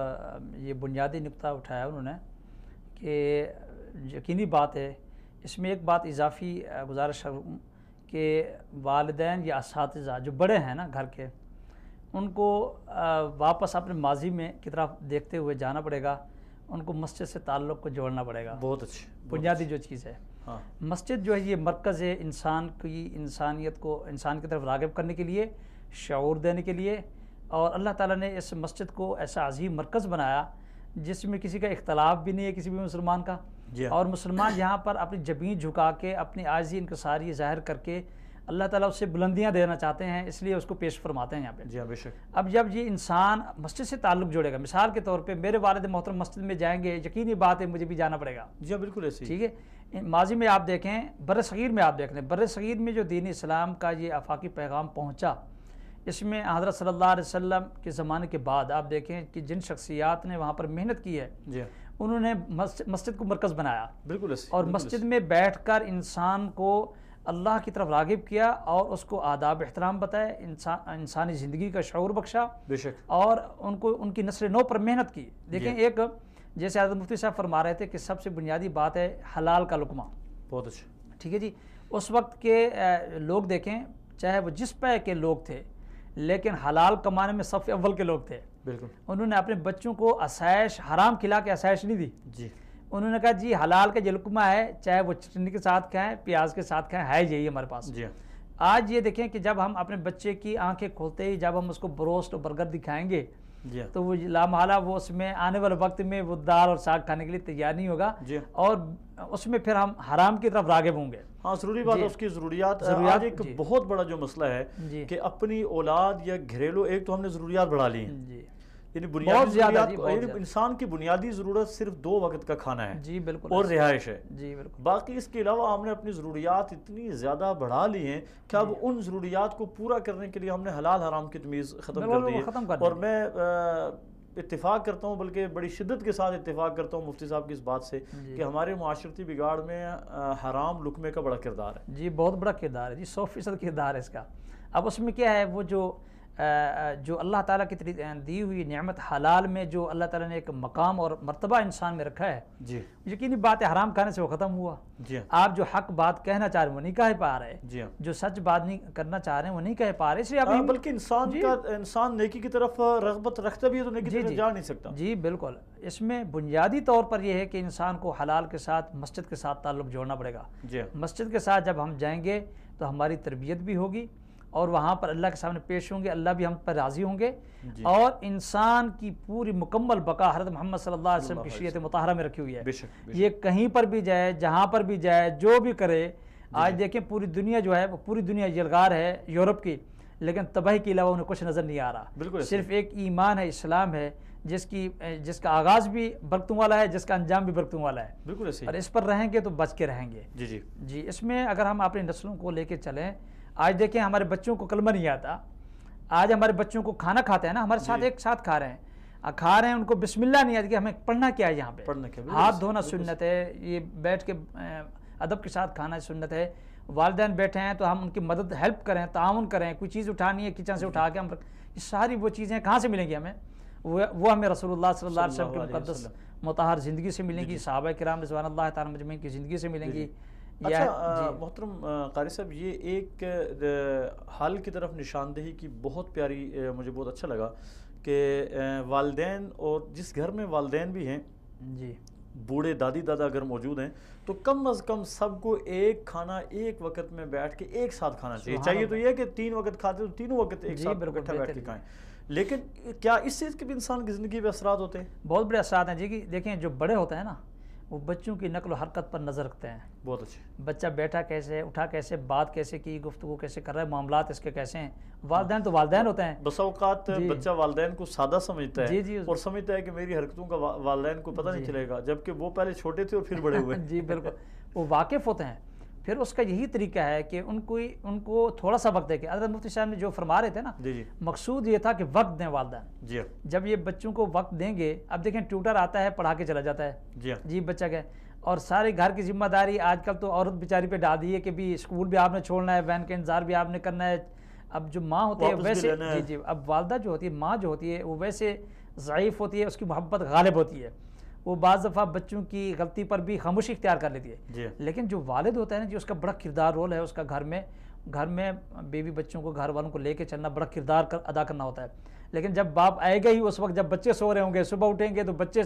یہ بنیادی نقطہ اٹھایا انہوں نے کہ یقینی بات ہے اس میں ایک بات اضافی گزارش کروں کہ والدین یا اساتذہ جو بڑے ہیں نا گھر کے، ان کو واپس اپنے ماضی میں کی طرف دیکھتے ہوئے جانا پڑے گا، ان کو مسجد سے تعلق کو جوڑنا پڑے گا. بہت اچھے. بنیادی جو چیز ہے مسجد جو ہے یہ مرکز ہے انسان کی، انسانیت کو انسان کی طرف راغب کرنے کے لیے، شعور دینے کے لیے. اور اللہ تعالیٰ نے اس مسجد کو ایسا عظیم مرکز بنایا جس میں کسی کا اختلاف بھی نہیں ہے کسی بھی مسلمان کا. اور مسلمان یہاں پر اپنی جبین جھکا کے اپنی عاجزی انکساری ظاہر کر کے اللہ تعالیٰ اس سے بلندیاں دینا چاہتے ہیں، اس لیے اس کو پیش فرماتے ہیں یہاں پہ. جی ہاں بے شک. اب جب یہ انسان مسجد سے تعلق جوڑے گا، مثال کے طور پہ میرے والد محترم مسجد میں جائیں گے، یقینی بات ہے مجھے بھی جانا پڑے گا. جی ہاں بالکل ایسے. ٹھیک ہے. ماضی میں آپ دیکھیں، بر صغیر میں آپ دیکھ لیں، بر صغیر میں جو دین اسلام کا یہ آفاقی پیغام پہنچا، اس میں حضرت صلی اللہ علیہ وسلم کے زمانے کے بعد آپ دیکھیں کہ جن شخصیات نے وہاں پر محنت کی ہے انہوں نے مسجد کو مرکز بنایا. بالکل. اور مسجد میں بیٹھ کر انسان کو اللہ کی طرف راغب کیا اور اس کو آداب احترام بتائے، انسانی زندگی کا شعور بخشا. بے شک. اور ان کو ان کی نسل نو پر محنت کی. دیکھیں ایک جیسے حضرت مفتی صاحب فرما رہے تھے کہ سب سے بنیادی بات ہے حلال کا لقمہ. بہت اچھا. ٹھیک ہے جی. اس وقت کے لوگ دیکھیں چاہے وہ جس پہ کے لوگ تھے لیکن حلال کمانے میں صف اول کے لوگ تھے. بالکل. انہوں نے اپنے بچوں کو آسائش حرام کھلا کے آسائش نہیں دی. جی. انہوں نے کہا جی حلال کا جو لقمہ ہے چاہے وہ چٹنی کے ساتھ کھائیں، پیاز کے ساتھ کھائیں، ہے یہی ہمارے پاس. جی. آج یہ دیکھیں کہ جب ہم اپنے بچے کی آنکھیں کھولتے ہی جب ہم اس کو بروسٹ اور برگر دکھائیں گے تو وہ لامحالہ وہ اس میں آنے والے وقت میں وہ دال اور ساگ کھانے کے لیے تیار نہیں ہوگا. اور اس میں پھر ہم حرام کی طرف راغب ہوں گے. ہاں ضروری بات ہے اس کی ضروریات. آج ایک بہت بڑا جو مسئلہ ہے کہ اپنی اولاد یا گھریلو، ایک تو ہم نے ضروریات بڑھا لی ہیں، یعنی بنیادی ضروریات، انسان کی بنیادی ضرورت صرف 2 وقت کا کھانا ہے. جی بالکل. اور رہائش ہے. جی بالکل. باقی اس کے علاوہ ہم نے اپنی ضروریات اتنی زیادہ بڑھا لی ہیں کہ اب ان ضروریات کو پورا کرنے کے لیے ہم نے حلال حرام کی تمیز ختم کر دی ہے. اور میں اتفاق کرتا ہوں، بلکہ بڑی شدت کے ساتھ اتفاق کرتا ہوں مفتی صاحب کی اس بات سے کہ ہمارے معاشرتی بگاڑ میں حرام لقمے کا بڑا کردار ہے. جی بہت بڑا کردار ہے جی، 100% کردار ہے اس کا. اب اس میں کیا ہے، وہ جو اللہ تعالیٰ کی دی ہوئی نعمت حلال میں جو اللہ تعالیٰ نے ایک مقام اور مرتبہ انسان میں رکھا ہے، جی یقینی بات ہے حرام کھانے سے وہ ختم ہوا. جی. آپ جو حق بات کہنا چاہ رہے ہیں وہ نہیں کہہ پا رہے. جی. جو سچ بات نہیں کرنا چاہ رہے ہیں وہ نہیں کہہ پا رہے. اس لیے بلکہ انسان نیکی کی طرف رغبت رکھتا بھی ہے تو نیکی کی طرف جا نہیں سکتا. جی بالکل. اس میں بنیادی طور پر یہ ہے کہ انسان کو حلال کے ساتھ مسجد کے ساتھ تعلق جوڑنا پڑے گا. جی. مسجد کے ساتھ جب ہم جائیں گے تو ہماری تربیت بھی ہوگی اور وہاں پر اللہ کے سامنے پیش ہوں گے، اللہ بھی ہم پر راضی ہوں گے. اور انسان کی پوری مکمل بقا حضرت محمد صلی اللہ علیہ وسلم کی شریعت مطہرہ میں رکھی ہوئی ہے. یہ کہیں پر بھی جائے، جہاں پر بھی جائے، جو بھی کرے. آج دیکھیں پوری دنیا جو ہے وہ پوری دنیا یلغار ہے یورپ کی، لیکن تباہی کے علاوہ انہیں کچھ نظر نہیں آ رہا. صرف ایک ایمان ہے، اسلام ہے، جس کا آغاز بھی برکتوں والا ہے، جس کا انجام بھی برکتوں والا ہے. بالکل ایسے. اور اس پر رہیں گے تو بچ کے رہیں گے. جی جی جی. اس میں اگر ہم اپنی نسلوں کو لے کے چلیں، آج دیکھیں ہمارے بچوں کو کلمہ نہیں آتا. آج ہمارے بچوں کو کھانا کھاتے ہیں نا، ہمارے ساتھ ایک ساتھ کھا رہے ہیں، ان کو بسم اللہ نہیں آتی کہ ہمیں پڑھنا کیا ہے. یہاں پہ ہاتھ دھونا سنت ہے، یہ بیٹھ کے ادب کے ساتھ کھانا سنت ہے. والدین بیٹھے ہیں تو ہم ان کی مدد ہیلپ کریں، تعاون کریں. کوئی چیز اٹھانی ہے کچن سے اٹھا کے ہم، یہ ساری وہ چیزیں کہاں سے ملیں گی ہمیں؟ وہ ہمیں رسول اللہ صلی اللہ علیہ وسلم کی مقدس مطہر زندگی سے ملیں گی، صحابہ کرام رضوان اللہ تعالیٰ مجمعین کی زندگی سے ملیں گی. اچھا محترم قاری صاحب، یہ ایک حل کی طرف نشاندہی کی بہت پیاری، مجھے بہت اچھا لگا کہ والدین، اور جس گھر میں والدین بھی ہیں، جی بوڑھے دادی دادا اگر موجود ہیں تو کم از کم سب کو ایک کھانا ایک وقت میں بیٹھ کے ایک ساتھ کھانا چاہیے تو یہ ہے کہ 3 وقت کھاتے تو 3 وقت ایک ساتھ اکٹھا بیٹھ کے کھائیں. لیکن کیا اس سے کے بھی انسان کی زندگی پہ اثرات ہوتے ہیں؟ بہت بڑے اثرات ہیں جی. دیکھیں جو بڑے ہوتے ہیں نا وہ بچوں کی نقل و حرکت پر نظر رکھتے ہیں. بہت اچھے. بچہ بیٹھا کیسے، اٹھا کیسے، بات کیسے کی، گفتگو کیسے کر رہا ہے، معاملات اس کے کیسے ہیں. والدین تو والدین ہوتے ہیں. بس اوقات بچہ والدین کو سادہ سمجھتا ہے اور سمجھتا ہے کہ میری حرکتوں کا والدین کو پتہ نہیں چلے گا، جبکہ وہ پہلے چھوٹے تھے اور پھر بڑے ہوئے. جی بالکل. وہ واقف ہوتے ہیں. پھر اس کا یہی طریقہ ہے کہ ان کو تھوڑا سا وقت دے کے، حضرت مفتی صاحب نے جو فرما رہے تھے نا، مقصود یہ تھا کہ وقت دیں والدین. جب یہ بچوں کو وقت دیں گے، اب دیکھیں ٹیوٹر آتا ہے پڑھا کے چلا جاتا ہے، جی بچہ گئے، اور سارے گھر کی ذمہ داری آج کل تو عورت بیچاری پہ ڈال دی ہے کہ بھی اسکول بھی آپ نے چھوڑنا ہے، وین کا انتظار بھی آپ نے کرنا ہے. اب جو ماں ہوتی ہے ویسے اب والدہ جو ہوتی ہے، ماں جو ہوتی ہے وہ ویسے ضعیف ہوتی ہے، اس کی محبت غالب ہوتی ہے. وہ بعض دفعہ بچوں کی غلطی پر بھی خاموشی اختیار کر لیتی ہے. جی لیکن جو والد ہوتا ہے نا جی، اس کا بڑا کردار رول ہے، اس کا گھر میں بیوی بچوں کو، گھر والوں کو لے کے چلنا بڑا کردار ادا کرنا ہوتا ہے. لیکن جب باپ آئے گا ہی اس وقت جب بچے سو رہے ہوں گے، صبح اٹھیں گے تو بچے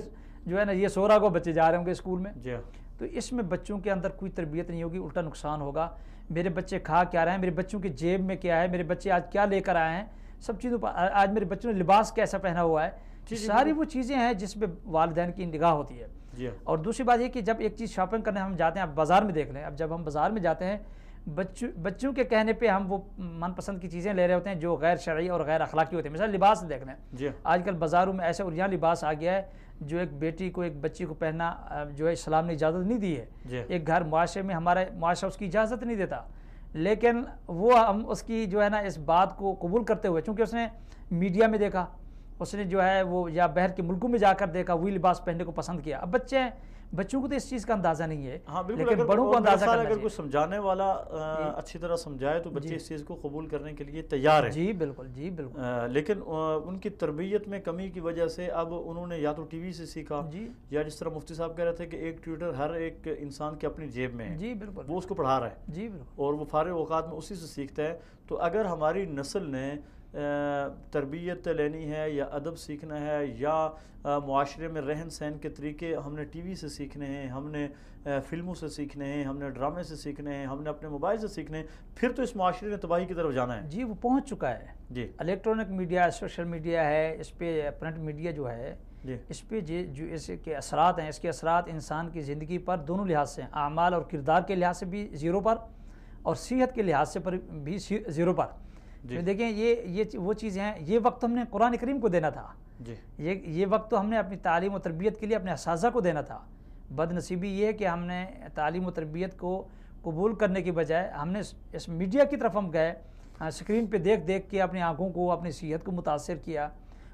جو ہے نا یہ سو رہا کو بچے جا رہے ہوں گے اسکول میں، جی تو اس میں بچوں کے اندر کوئی تربیت نہیں ہوگی، الٹا نقصان ہوگا. میرے بچے کھا کیا رہے ہیں، میرے بچوں کی جیب میں کیا ہے، میرے بچے آج کیا لے کر آئے ہیں، سب چیزوں پر، آج میرے بچوں نے لباس کیسا پہنا ہوا ہے، ساری وہ چیزیں ہیں جس پہ والدین کی نگاہ ہوتی ہے. جی اور دوسری بات یہ کہ جب ایک چیز شاپنگ کرنے ہم جاتے ہیں، اب بازار میں دیکھ لیں، اب جب ہم بازار میں جاتے ہیں بچوں کے کہنے پہ ہم وہ من پسند کی چیزیں لے رہے ہوتے ہیں جو غیر شرعی اور غیر اخلاقی ہوتے ہیں. مثلا لباس دیکھ لیں، جی آج کل بازاروں میں ایسا عریاں لباس آ گیا ہے جو ایک بیٹی کو، ایک بچی کو پہننا جو ہے اسلام نے اجازت نہیں دی ہے. جی ایک گھر معاشرے میں ہمارا معاشرہ اس کی اجازت نہیں دیتا، لیکن وہ ہم اس کی جو ہے نا اس بات کو قبول کرتے ہوئے، چونکہ اس نے میڈیا میں دیکھا، اس نے جو ہے وہ یا باہر کے ملکوں میں جا کر دیکھا، وہی لباس پہننے کو پسند کیا. اب بچوں کو تو اس چیز کا اندازہ نہیں ہے، ہاں بالکل. لیکن بڑوں کو اندازہ کرنا اگر چاہیے. کوئی سمجھانے والا اچھی طرح سمجھائے تو بچے اس چیز کو قبول کرنے کے لیے تیار ہیں. جی بالکل، جی بالکل. لیکن ان کی تربیت میں کمی کی وجہ سے اب انہوں نے یا تو ٹی وی سے سیکھا، جی یا جس طرح مفتی صاحب کہہ رہے تھے کہ ایک ٹیوٹر ہر ایک انسان کے اپنی جیب میں ہے، جی بالکل، وہ اس کو پڑھا رہا ہے جی بالکل. اور وہ فارغ اوقات میں اسی سے سیکھتا ہے. تو اگر ہماری نسل نے تربیت لینی ہے یا ادب سیکھنا ہے یا معاشرے میں رہن سہن کے طریقے ہم نے ٹی وی سے سیکھنے ہیں، ہم نے فلموں سے سیکھنے ہیں، ہم نے ڈرامے سے سیکھنے ہیں، ہم نے اپنے موبائل سے سیکھنے ہیں، پھر تو اس معاشرے نے تباہی کی طرف جانا ہے. جی وہ پہنچ چکا ہے. جی الیکٹرانک میڈیا، سوشل میڈیا ہے، اس پہ پرنٹ میڈیا جو ہے، جی اس پہ جو اس کے اثرات ہیں، اس کے اثرات انسان کی زندگی پر دونوں لحاظ سے ہیں، اعمال اور کردار کے لحاظ سے بھی زیرو پر، اور صحت کے لحاظ سے پر بھی زیرو پر. جی دیکھیں یہ وہ چیزیں ہیں، یہ وقت ہم نے قرآن کریم کو دینا تھا. جی یہ وقت تو ہم نے اپنی تعلیم و تربیت کے لیے اپنے اساتذہ کو دینا تھا. بد نصیبی یہ ہے کہ ہم نے تعلیم و تربیت کو قبول کرنے کی بجائے ہم نے اس میڈیا کی طرف ہم گئے، اسکرین پہ دیکھ کے اپنی آنکھوں کو، اپنی صحت کو متاثر کیا.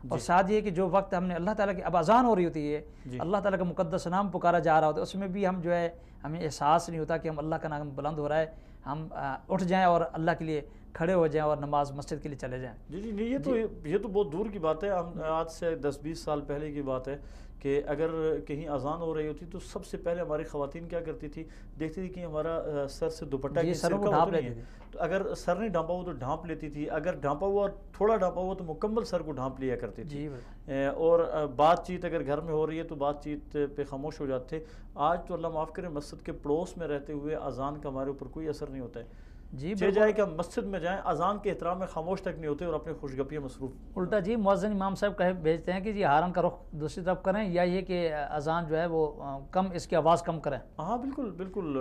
اور ساتھ یہ کہ جو وقت ہم نے اللہ تعالیٰ کی اب اذان ہو رہی ہوتی ہے، اللہ تعالیٰ کا مقدس نام پکارا جا رہا ہوتا ہے، اس میں بھی ہم جو ہے ہمیں احساس نہیں ہوتا کہ ہم اللہ کا نام بلند ہو رہا ہے، ہم اٹھ جائیں اور اللہ کے لیے کھڑے ہو جائیں اور نماز مسجد کے لیے چلے جائیں. جی جی یہ تو بہت دور کی بات ہے. ہم آج سے 10-20 سال پہلے کی بات ہے کہ اگر کہیں اذان ہو رہی ہوتی تو سب سے پہلے ہماری خواتین کیا کرتی تھی، دیکھتی تھی کہ ہمارا سر سے دوپٹہ کی سرکہ ہوتا نہیں ہے، تو اگر سر نہیں ڈھانپا ہوا تو ڈھانپ لیتی تھی، اگر ڈھانپا ہوا تھوڑا ڈھانپا ہوا تو مکمل سر کو ڈھانپ لیا کرتی تھی. اور بات چیت اگر گھر میں ہو رہی ہے تو بات چیت پہ خاموش ہو جاتے تھے. آج تو اللہ معاف کرے مسجد کے پڑوس میں رہتے ہوئے اذان کا ہمارے اوپر کوئی اثر نہیں ہوتا ہے. جی جائے کہ ہم مسجد میں جائیں، اذان کے احترام میں خاموش تک نہیں ہوتے اور اپنے خوش گپیاں مصروف. الٹا جی مؤذن امام صاحب بھیجتے ہیں کہ جی ہارن کا رخ دوسری طرف کریں، یا یہ کہ اذان جو ہے وہ کم، اس کی آواز کم کریں. ہاں بالکل بالکل.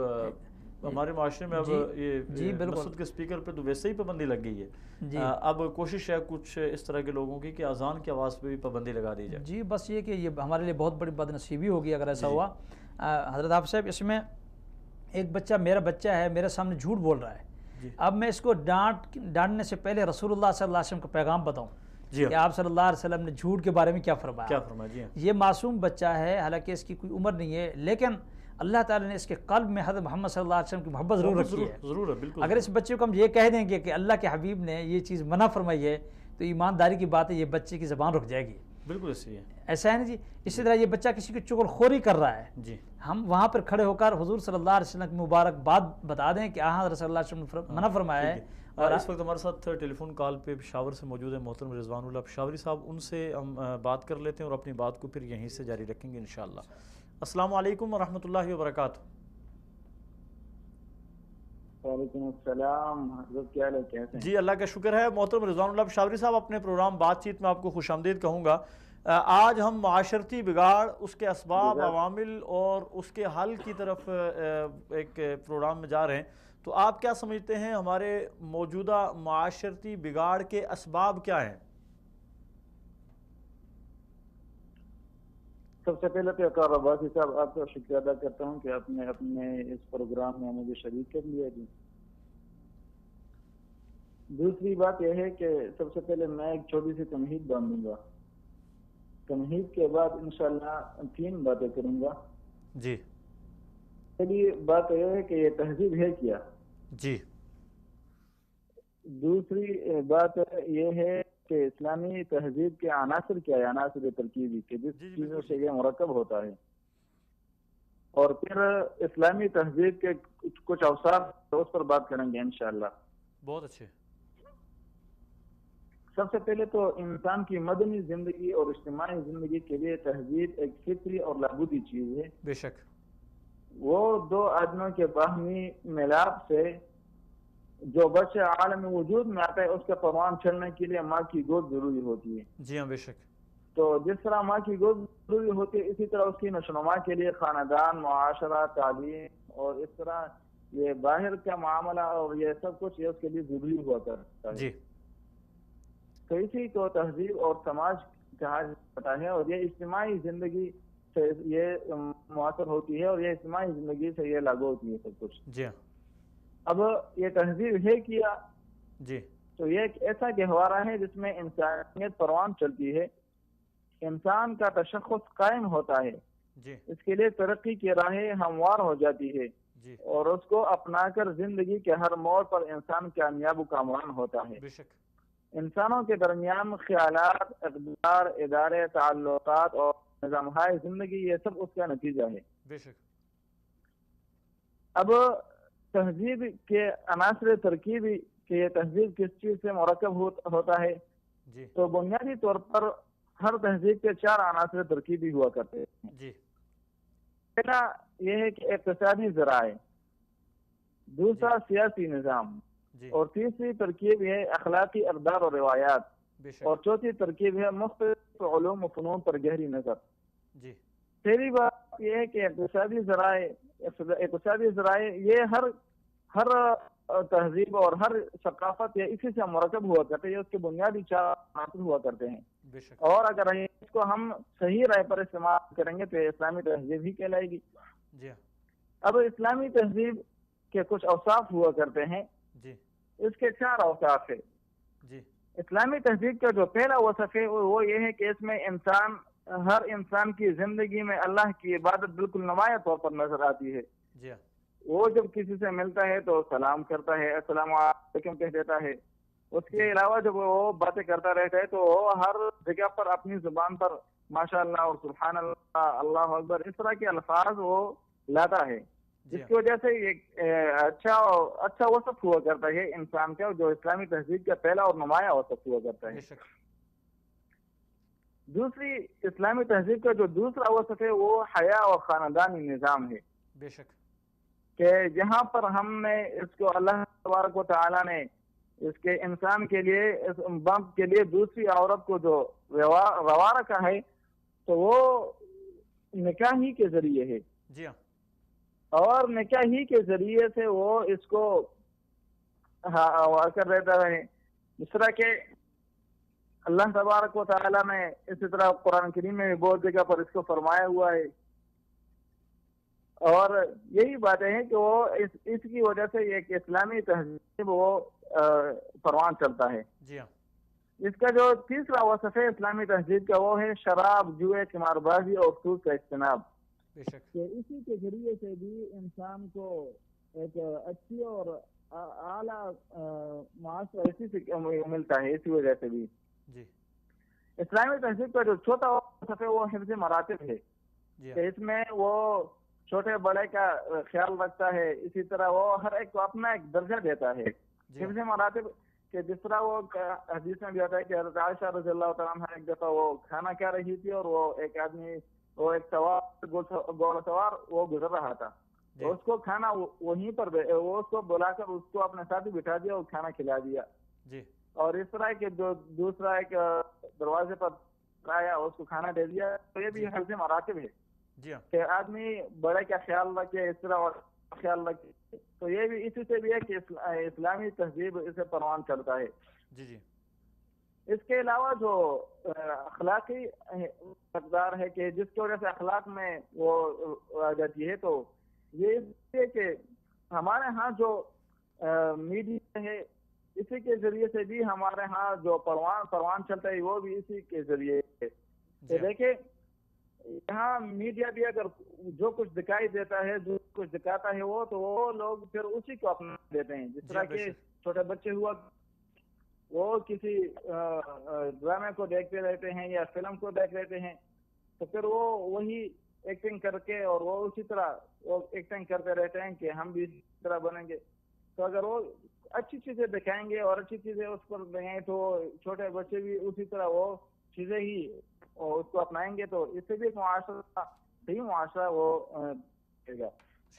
ہمارے معاشرے میں اب یہ مسجد کے اسپیکر پہ تو ویسے ہی پابندی لگ گئی ہے. اب کوشش ہے کچھ اس طرح کے لوگوں کی کہ اذان کی آواز پہ بھی پابندی لگا دی جائے. جی بس یہ کہ یہ ہمارے لیے بہت بڑی بد نصیبی ہوگی اگر ایسا ہوا. حضرت آپ صاحب، اس میں ایک بچہ، میرا بچہ ہے، میرے سامنے جھوٹ بول رہا ہے. اب میں اس کو ڈانٹنے سے پہلے رسول اللہ صلی اللہ علیہ وسلم کا پیغام بتاؤں کہ آپ صلی اللہ علیہ وسلم نے جھوٹ کے بارے میں کیا فرمایا. یہ معصوم بچہ ہے، حالانکہ اس کی کوئی عمر نہیں ہے، لیکن اللہ تعالیٰ نے اس کے قلب میں حضرت محمد صلی اللہ علیہ وسلم کی محبت ضرور رکھی ہے. ضرور بالکل. اگر اس بچے کو ہم یہ کہہ دیں گے کہ اللہ کے حبیب نے یہ چیز منع فرمائی ہے تو ایمانداری کی بات ہے یہ بچے کی زبان رک جائے گی. بالکل ایسے ہے. ایسا ہے نا جی. اسی طرح یہ بچہ کسی کی چغل خوری کر رہا ہے، جی ہم وہاں پر کھڑے ہو کر حضور صلی اللہ علیہ وسلم کی مبارک بات بتا دیں کہ حضرت صلی اللہ علیہ وسلم نے منع فرمایا ہے. اور اس وقت ہمارے ساتھ ٹیلی فون کال پہ پشاور سے موجود ہے محترم رضوان اللہ پشاوری صاحب. ان سے ہم بات کر لیتے ہیں اور اپنی بات کو پھر یہیں سے جاری رکھیں گے انشاءاللہ. السلام علیکم ورحمۃ اللہ وبرکاتہ. وعلیکم السلام حضرت، کیا حال ہے، کیسے ہیں؟ جی اللہ کا شکر ہے. محترم رضوان اللہ پشاوری صاحب، اپنے پروگرام بات چیت میں آپ کو خوش آمدید کہوں گا. آج ہم معاشرتی بگاڑ، اس کے اسباب، عوامل اور اس کے حل کی طرف ایک پروگرام میں جا رہے ہیں. تو آپ کیا سمجھتے ہیں ہمارے موجودہ معاشرتی بگاڑ کے اسباب کیا ہیں؟ سب سے پہلے تو اقرار عباسی صاحب آپ کا شکریہ ادا کرتا ہوں کہ آپ نے اپنے اس پروگرام میں مجھے شریک کر لیا. جی دوسری بات یہ ہے کہ سب سے پہلے میں ایک چھوٹی سی تمہید باندھوں گا، تمہید کے بعد انشاءاللہ 3 باتیں کروں گا. جی پہلی بات یہ ہے کہ یہ تہذیب ہے کیا. جی دوسری بات یہ ہے کہ اسلامی تہذیب کے عناصر کیا ہے، عناصر ترکیبی کے جس چیزوں سے یہ مرکب ہوتا ہے. اور پھر اسلامی تہذیب کے کچھ اوصاف اس پر بات کریں گے انشاءاللہ۔ بہت اچھے۔ سب سے پہلے تو انسان کی مدنی زندگی اور اجتماعی زندگی کے لیے تہذیب ایک فطری اور لابودی چیز ہے۔ بے شک۔ وہ دو آدمیوں کے باہمی ملاپ سے جو بچہ عالم وجود میں آتا ہے اس کا پروان چڑھنے کے لیے ماں کی گود ضروری ہوتی ہے۔ جی ہاں بے شک۔ تو جس طرح ماں کی گود ضروری ہوتی ہے اسی طرح اس کی نشوونما کے لیے خاندان، معاشرہ، تعلیم اور اس طرح یہ باہر کا معاملہ اور یہ سب کچھ یہ اس کے لیے ضروری ہوا کرتا ہے۔ جی۔ تو اسی کو تہذیب اور سماج کہا جاتا ہے، اور یہ اجتماعی زندگی سے یہ مؤثر ہوتی ہے اور یہ اجتماعی زندگی سے یہ لاگو ہوتی ہے سب کچھ۔ جی ہاں۔ اب یہ تہذیب ہے کیا جی۔ تو یہ ایک ایسا گہوارہ ہے جس میں انسانیت پروان چلتی ہے، انسان کا تشخص قائم ہوتا ہے، جی۔ اس کے لیے ترقی کی راہیں ہموار ہو جاتی ہے، جی۔ اور اس کو اپنا کر زندگی کے ہر موڑ پر انسان کامیاب و کامران ہوتا ہے۔ بے شک۔ انسانوں کے درمیان خیالات، اقدار، ادارے، تعلقات اور نظامہائے زندگی یہ سب اس کا نتیجہ ہے۔ بے شک۔ اب تہذیب کے عناصر ترکیبی کہ یہ تہذیب کس چیز سے مرکب ہوتا ہے، جی۔ تو بنیادی طور پر ہر تہذیب کے 4 عناصر ترکیبی ہوا کرتے ہیں۔ جی۔ پہلا یہ ہے کہ اقتصادی ذرائع، دوسرا سیاسی نظام، جی۔ اور تیسری ترکیب ہے اخلاقی اقدار اور روایات، بے شک۔ اور چوتھی ترکیب ہے مختلف علوم و فنون پر گہری نظر۔ جی۔ پہلی بات یہ ہے کہ اقتصادی ذرائع یہ ہر تہذیب اور ہر ثقافت یا اسی سے مرکب ہوا کرتے ہیں، اس کے بنیادی 4 عناصر ہوا کرتے ہیں۔ بے شک۔ اور اگر اس کو ہم صحیح رائے پر استعمال کریں گے تو یہ اسلامی تہذیب ہی کہلائے گی۔ جی ہاں۔ اب اسلامی تہذیب کے کچھ اوصاف ہوا کرتے ہیں، جی۔ اس کے 4 اوصاف ہے۔ جی۔ اسلامی تہذیب کا جو پہلا وصف ہے وہ یہ ہے کہ اس میں ہر انسان کی زندگی میں اللہ کی عبادت بالکل نمایاں طور پر نظر آتی ہے۔ جی ہاں۔ وہ جب کسی سے ملتا ہے تو سلام کرتا ہے، السلام علیکم کہہ دیتا ہے۔ اس کے علاوہ جب وہ باتیں کرتا رہتا ہے تو وہ ہر جگہ پر اپنی زبان پر ماشاء اللہ اور سبحان اللہ، اللہ اکبر اس طرح کے الفاظ وہ لاتا ہے، جس کی وجہ سے ایک اچھا وصف ہوا کرتا ہے انسان کا، جو اسلامی تہذیب کا پہلا اور نمایاں وصف ہوا کرتا ہے۔ بے شک۔ دوسری اسلامی تہذیب کا جو دوسرا وصف ہے وہ حیا اور خاندانی نظام ہے، بے شک۔ کہ جہاں پر ہم نے اس کو اللہ تبارک و تعالیٰ نے اس کے انسان کے لیے، اس مرد کے لیے دوسری عورت کو جو روا رکھا ہے تو وہ نکاح ہی کے ذریعے ہے۔ جی ہاں۔ اور نکاح ہی کے ذریعے سے وہ اس کو کر دیتا ہے، جس طرح کہ اللہ تبارک و تعالیٰ نے اسی طرح قرآن کریم میں بھی بہت جگہ پر اس کو فرمایا ہوا ہے۔ اور یہی باتیں ہیں کہ وہ اس کی وجہ سے ایک اسلامی تہذیب وہ پروان چلتا ہے۔ جی ہاں۔ اس کا جو تیسرا وصف ہے اسلامی تہذیب کا وہ ہے شراب، جوئے، قمار بازی اور سود کا اجتناب۔ بے شک۔ کہ اسی کے ذریعے سے بھی انسان کو ایک اچھی اور اعلیٰ معاشرہ اسی سے ملتا ہے، اسی وجہ سے بھی۔ جی۔ اسلامی تہذیب کا جو چوتھا وصف ہے وہ حفظ مراتب ہے، کہ اس میں وہ چھوٹے بڑے کا خیال رکھتا ہے، اسی طرح وہ ہر ایک کو اپنا ایک درجہ دیتا ہے۔ حفظ مراتب کہ جس طرح وہ حدیث میں بھی آتا ہے کہ حضرت عائشہ رضی اللہ تعالیٰ عنہ ایک دفعہ وہ کھانا کھا رہی تھی اور وہ ایک آدمی، وہ ایک گھوڑا سوار وہ گزر رہا تھا، تو اس کو کھانا وہیں پر وہ اس کو بلا کر اس کو اپنے ساتھ ہی بٹھا دیا اور کھانا کھلا دیا۔ جی۔ اور اس طرح کہ جو دوسرا ایک دروازے پر آیا اس کو کھانا دے دیا، تو یہ بھی حفظ مراتب ہے۔ جی ہاں۔ کہ آدمی بڑے کا خیال رکھے، اس طرح اور خیال رکھے، تو یہ بھی اسی سے بھی ہے کہ اسلامی تہذیب اسے پروان چڑھتا ہے۔ جی جی۔ اس کے علاوہ جو اخلاقی اقدار ہے کہ جس کی وجہ سے اخلاق میں وہ آ جاتی ہے، تو یہ اس لیے کہ ہمارے ہاں جو میڈیا ہے اسی کے ذریعے سے بھی ہمارے ہاں جو پروان چلتا ہے وہ بھی اسی کے ذریعے ہے۔ دیکھیں یہاں میڈیا بھی اگر جو کچھ دکھائی دیتا ہے، جو کچھ دکھاتا ہے وہ، تو وہ لوگ پھر اسی کو اپنا دیتے ہیں۔ جس طرح کہ چھوٹے بچے ہوا وہ کسی ڈرامے کو دیکھتے رہتے ہیں یا فلم کو دیکھ لیتے ہیں، تو پھر وہ وہی ایکٹنگ کر کے اور وہ اسی طرح وہ ایکٹنگ کرتے رہتے ہیں کہ ہم بھی اسی طرح بنیں گے. تو اگر وہ اچھی چیزیں دکھائیں گے اور اچھی چیزیں اس پر دیں گے تو چھوٹے بچے بھی اسی طرح وہ چیزیں ہی اس کو اپنائیں گے, تو اس سے بھی ایک معاشرہ صحیح معاشرہ وہ رہے گا.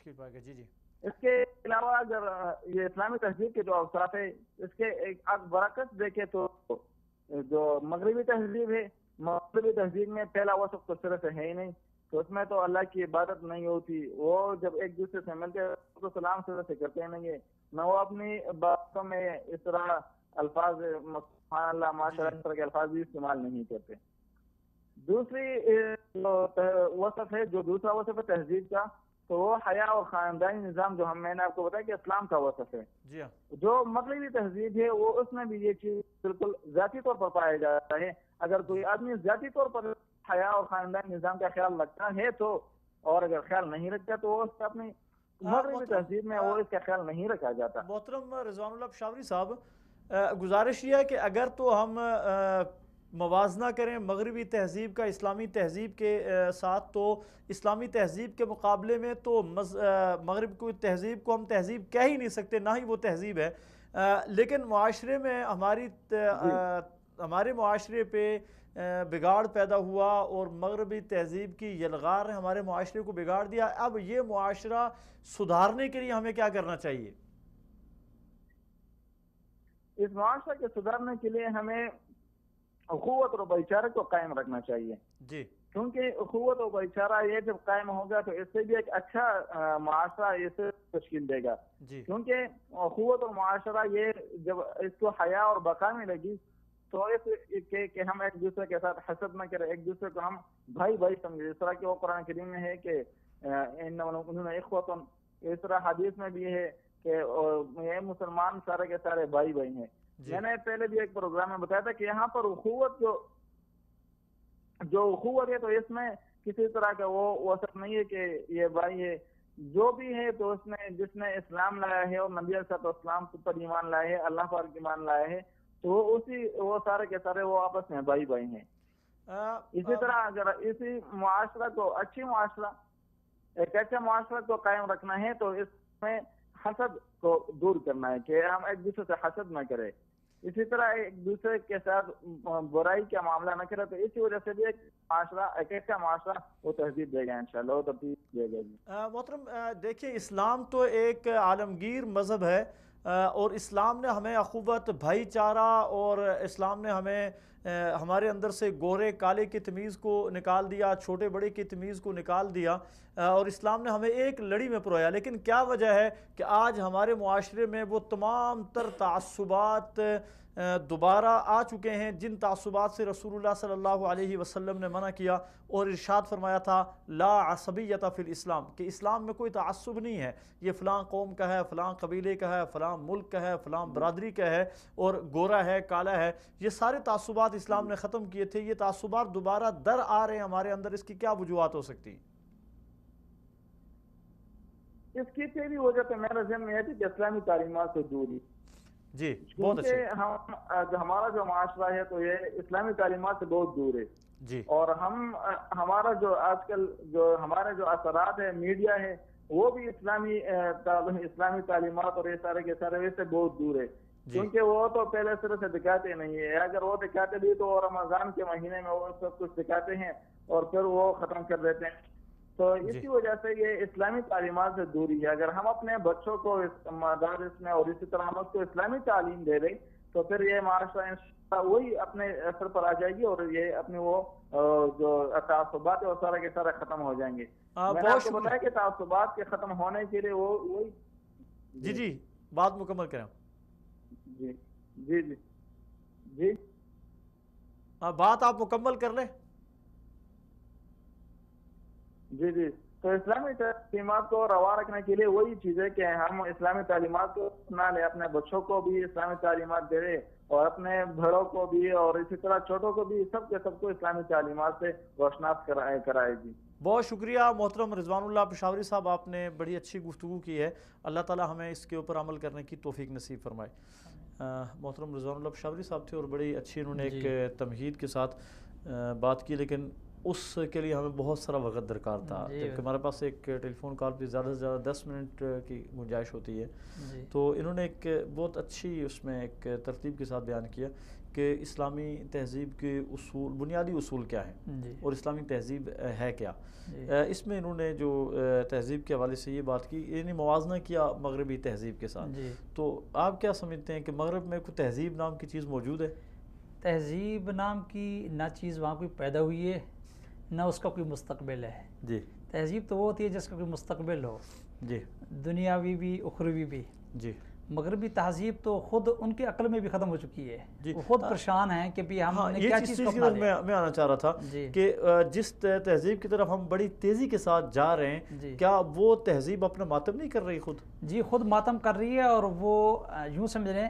جی جی. اس کے علاوہ اگر یہ اسلامی تہذیب کے جو اوصاف ہے اس کے ایک برعکس دیکھے تو جو مغربی تہذیب ہے, مغربی تہذیب میں پہلا وصف تو صرف ہے ہی نہیں, تو اس میں تو اللہ کی عبادت نہیں ہوتی. وہ جب ایک دوسرے سے ملتے تو سلام سے کرتے نہیں ہے, نہ وہ اپنی باتوں میں اس طرح الفاظ سبحان اللہ ماشاء اللہ اس طرح کے الفاظ بھی استعمال نہیں کرتے. دوسری وصف ہے, جو دوسرا وصف ہے تہذیب کا, تو وہ حیا اور خاندانی نظام جو میں نے آپ کو بتایا کہ اسلام کا وصف ہے. جی ہاں. جو مغربی تہذیب ہے وہ اس میں بھی یہ چیز بالکل ذاتی طور پر پایا جاتا ہے. اگر کوئی آدمی ذاتی طور پر حیا اور خاندانی نظام کا خیال رکھتا ہے تو, اور اگر خیال نہیں رکھتا تو وہ اس کا اپنی مغربی تہذیب میں وہ اس کا خیال نہیں رکھا جاتا. محترم رضوان اللہ پشاوری صاحب, گزارش یہ ہے کہ اگر تو ہم موازنہ کریں مغربی تہذیب کا اسلامی تہذیب کے ساتھ, تو اسلامی تہذیب کے مقابلے میں تو مغرب کو تہذیب کو ہم تہذیب کہہ ہی نہیں سکتے, نہ ہی وہ تہذیب ہے. لیکن معاشرے میں ہمارے معاشرے پہ بگاڑ پیدا ہوا اور مغربی تہذیب کی یلغار نے ہمارے معاشرے کو بگاڑ دیا. اب یہ معاشرہ سدھارنے کے لیے ہمیں کیا کرنا چاہیے؟ اس معاشرے کے سدھارنے کے لیے ہمیں اخوت اور بھائی چارے کو قائم رکھنا چاہیے. جی. کیونکہ اخوت اور بھائی چارہ یہ جب قائم ہوگا تو اس سے بھی ایک اچھا معاشرہ اسے تشکیل دے گا. جی. کیونکہ اخوت اور معاشرہ یہ جب اس کو حیا اور بقا میں لگی تو اس کہ ہم ایک دوسرے کے ساتھ حسد نہ کریں, ایک دوسرے کو ہم بھائی بھائی سمجھے, اس طرح کہ وہ قرآن کریم میں ہے کہ اس طرح حدیث میں بھی ہے کہ یہ مسلمان سارے کے سارے بھائی بھائی ہیں. میں نے پہلے بھی ایک پروگرام میں بتایا تھا کہ یہاں پر اخوت جو اخوت ہے تو اس میں کسی طرح کا وہ وصف نہیں ہے کہ یہ بھائی ہے. جو بھی ہے تو اس میں جس نے اسلام لایا ہے اور نبی علیہ السلام پر ایمان لایا ہے, اللہ پر ایمان لایا ہے, تو وہ سارے کے سارے وہ آپس میں بھائی بھائی ہیں. اسی طرح اگر اسی معاشرہ کو ایک اچھا معاشرہ کو قائم رکھنا ہے تو اس میں حسد کو دور کرنا ہے کہ ہم ایک دوسرے سے حسد نہ کریں. اسی طرح ایک دوسرے کے ساتھ برائی کا معاملہ نہ کرے, تو اسی وجہ سے بھی ایک اچھا معاشرہ وہ تہذیب دے گا انشاءاللہ, وہ تبدیل دے گا. محترم دیکھیے, اسلام تو ایک عالمگیر مذہب ہے اور اسلام نے ہمیں اخوت, بھائی چارہ, اور اسلام نے ہمیں ہمارے اندر سے گورے کالے کی تمیز کو نکال دیا, چھوٹے بڑے کی تمیز کو نکال دیا, اور اسلام نے ہمیں ایک لڑی میں پرویا. لیکن کیا وجہ ہے کہ آج ہمارے معاشرے میں وہ تمام تر تعصبات دوبارہ آ چکے ہیں جن تعصبات سے رسول اللہ صلی اللہ علیہ وسلم نے منع کیا اور ارشاد فرمایا تھا لا عصبیت فی الاسلام, کہ اسلام میں کوئی تعصب نہیں ہے, یہ فلاں قوم کا ہے, فلاں قبیلے کا ہے, فلاں ملک کا ہے, فلاں برادری کا ہے, اور گورا ہے, کالا ہے. یہ سارے تعصبات اسلام نے ختم کیے تھے. یہ تعصبات دوبارہ در آ رہے ہیں ہمارے اندر, اس کی کیا وجوہات ہو سکتی ہیں؟ اس کی پہلی وجہ تو میرا ذہن میں ہے کہ اسلامی تعلیمات سے دوری. جی, بہت اچھے. ہمارا جو معاشرہ ہے تو یہ اسلامی تعلیمات سے بہت دور ہے. جی. اور ہمارا جو آج کل جو ہمارے جو اثرات ہے, میڈیا ہے, وہ بھی اسلامی تعلیمات اور یہ سارے کے سارے سے بہت دور ہے. کیونکہ وہ تو پہلے سر سے دکھاتے نہیں ہے. اگر وہ دکھاتے بھی تو رمضان کے مہینے میں وہ سب کچھ دکھاتے ہیں اور پھر وہ ختم کر دیتے ہیں. تو اسی وجہ سے یہ اسلامی تعلیمات سے دوری ہے. اگر ہم اپنے بچوں کو مدارس میں اور اسی طرح ہم اس کو اسلامی تعلیم دے دیں تو پھر یہ معاشرہ وہی اپنے اثر پر آ جائے گی اور یہ اپنے وہ جو تعصبات ہے وہ سارے کے سارے ختم ہو جائیں گے. میں نے آپ کو بتایا کہ تعصبات کے ختم ہونے کے لیے وہی. جی بات مکمل کریں. جی بات آپ مکمل کر لیں. جی تو اسلامی تعلیمات کو روا رکھنے کے لیے وہی چیز ہے کہ ہم اسلامی تعلیمات کو اپنا لیں, اپنے بچوں کو بھی اسلامی تعلیمات دے دیں اور اپنے بڑوں کو بھی اور اسی طرح چھوٹوں کو بھی, سب کے سب کو اسلامی تعلیمات سے روشناس کرائے گی. بہت شکریہ محترم رضوان اللہ پشاوری صاحب, آپ نے بڑی اچھی گفتگو کی ہے. اللہ تعالی ہمیں اس کے اوپر عمل کرنے کی توفیق نصیب فرمائے. محترم رضوان اللہ پشاوری صاحب تھے اور بڑی اچھی انہوں نے ایک تمہید کے ساتھ بات کی, لیکن اس کے لیے ہمیں بہت سارا وقت درکار تھا، جبکہ ہمارے پاس ایک ٹیلی فون کال پہ زیادہ سے زیادہ 10 منٹ کی گنجائش ہوتی ہے. تو انہوں نے ایک بہت اچھی اس میں ایک ترتیب کے ساتھ بیان کیا کہ اسلامی تہذیب کے اصول، بنیادی اصول کیا ہیں اور اسلامی تہذیب ہے کیا. اس میں انہوں نے جو تہذیب کے حوالے سے یہ بات کی، یعنی موازنہ کیا مغربی تہذیب کے ساتھ. تو آپ کیا سمجھتے ہیں کہ مغرب میں کوئی تہذیب نام کی چیز موجود ہے؟ تہذیب نام کی نہ چیز وہاں کوئی پیدا ہوئی ہے نہ اس کا کوئی مستقبل ہے. جی. تہذیب تو وہ ہوتی ہے جس کا کوئی مستقبل ہو، جی، دنیاوی بھی اخروی بھی. جی. مغربی تہذیب تو خود ان کی عقل میں بھی ختم ہو چکی ہے. وہ خود پریشان ہیں کہ بھی ہم نے کیا چیز کو اپنا لیا. میں آنا چاہ رہا تھا کہ جس تہذیب کی طرف ہم بڑی تیزی کے ساتھ جا رہے ہیں، کیا وہ تہذیب اپنا ماتم نہیں کر رہی خود؟ جی، خود ماتم کر رہی ہے. اور وہ یوں سمجھ لیں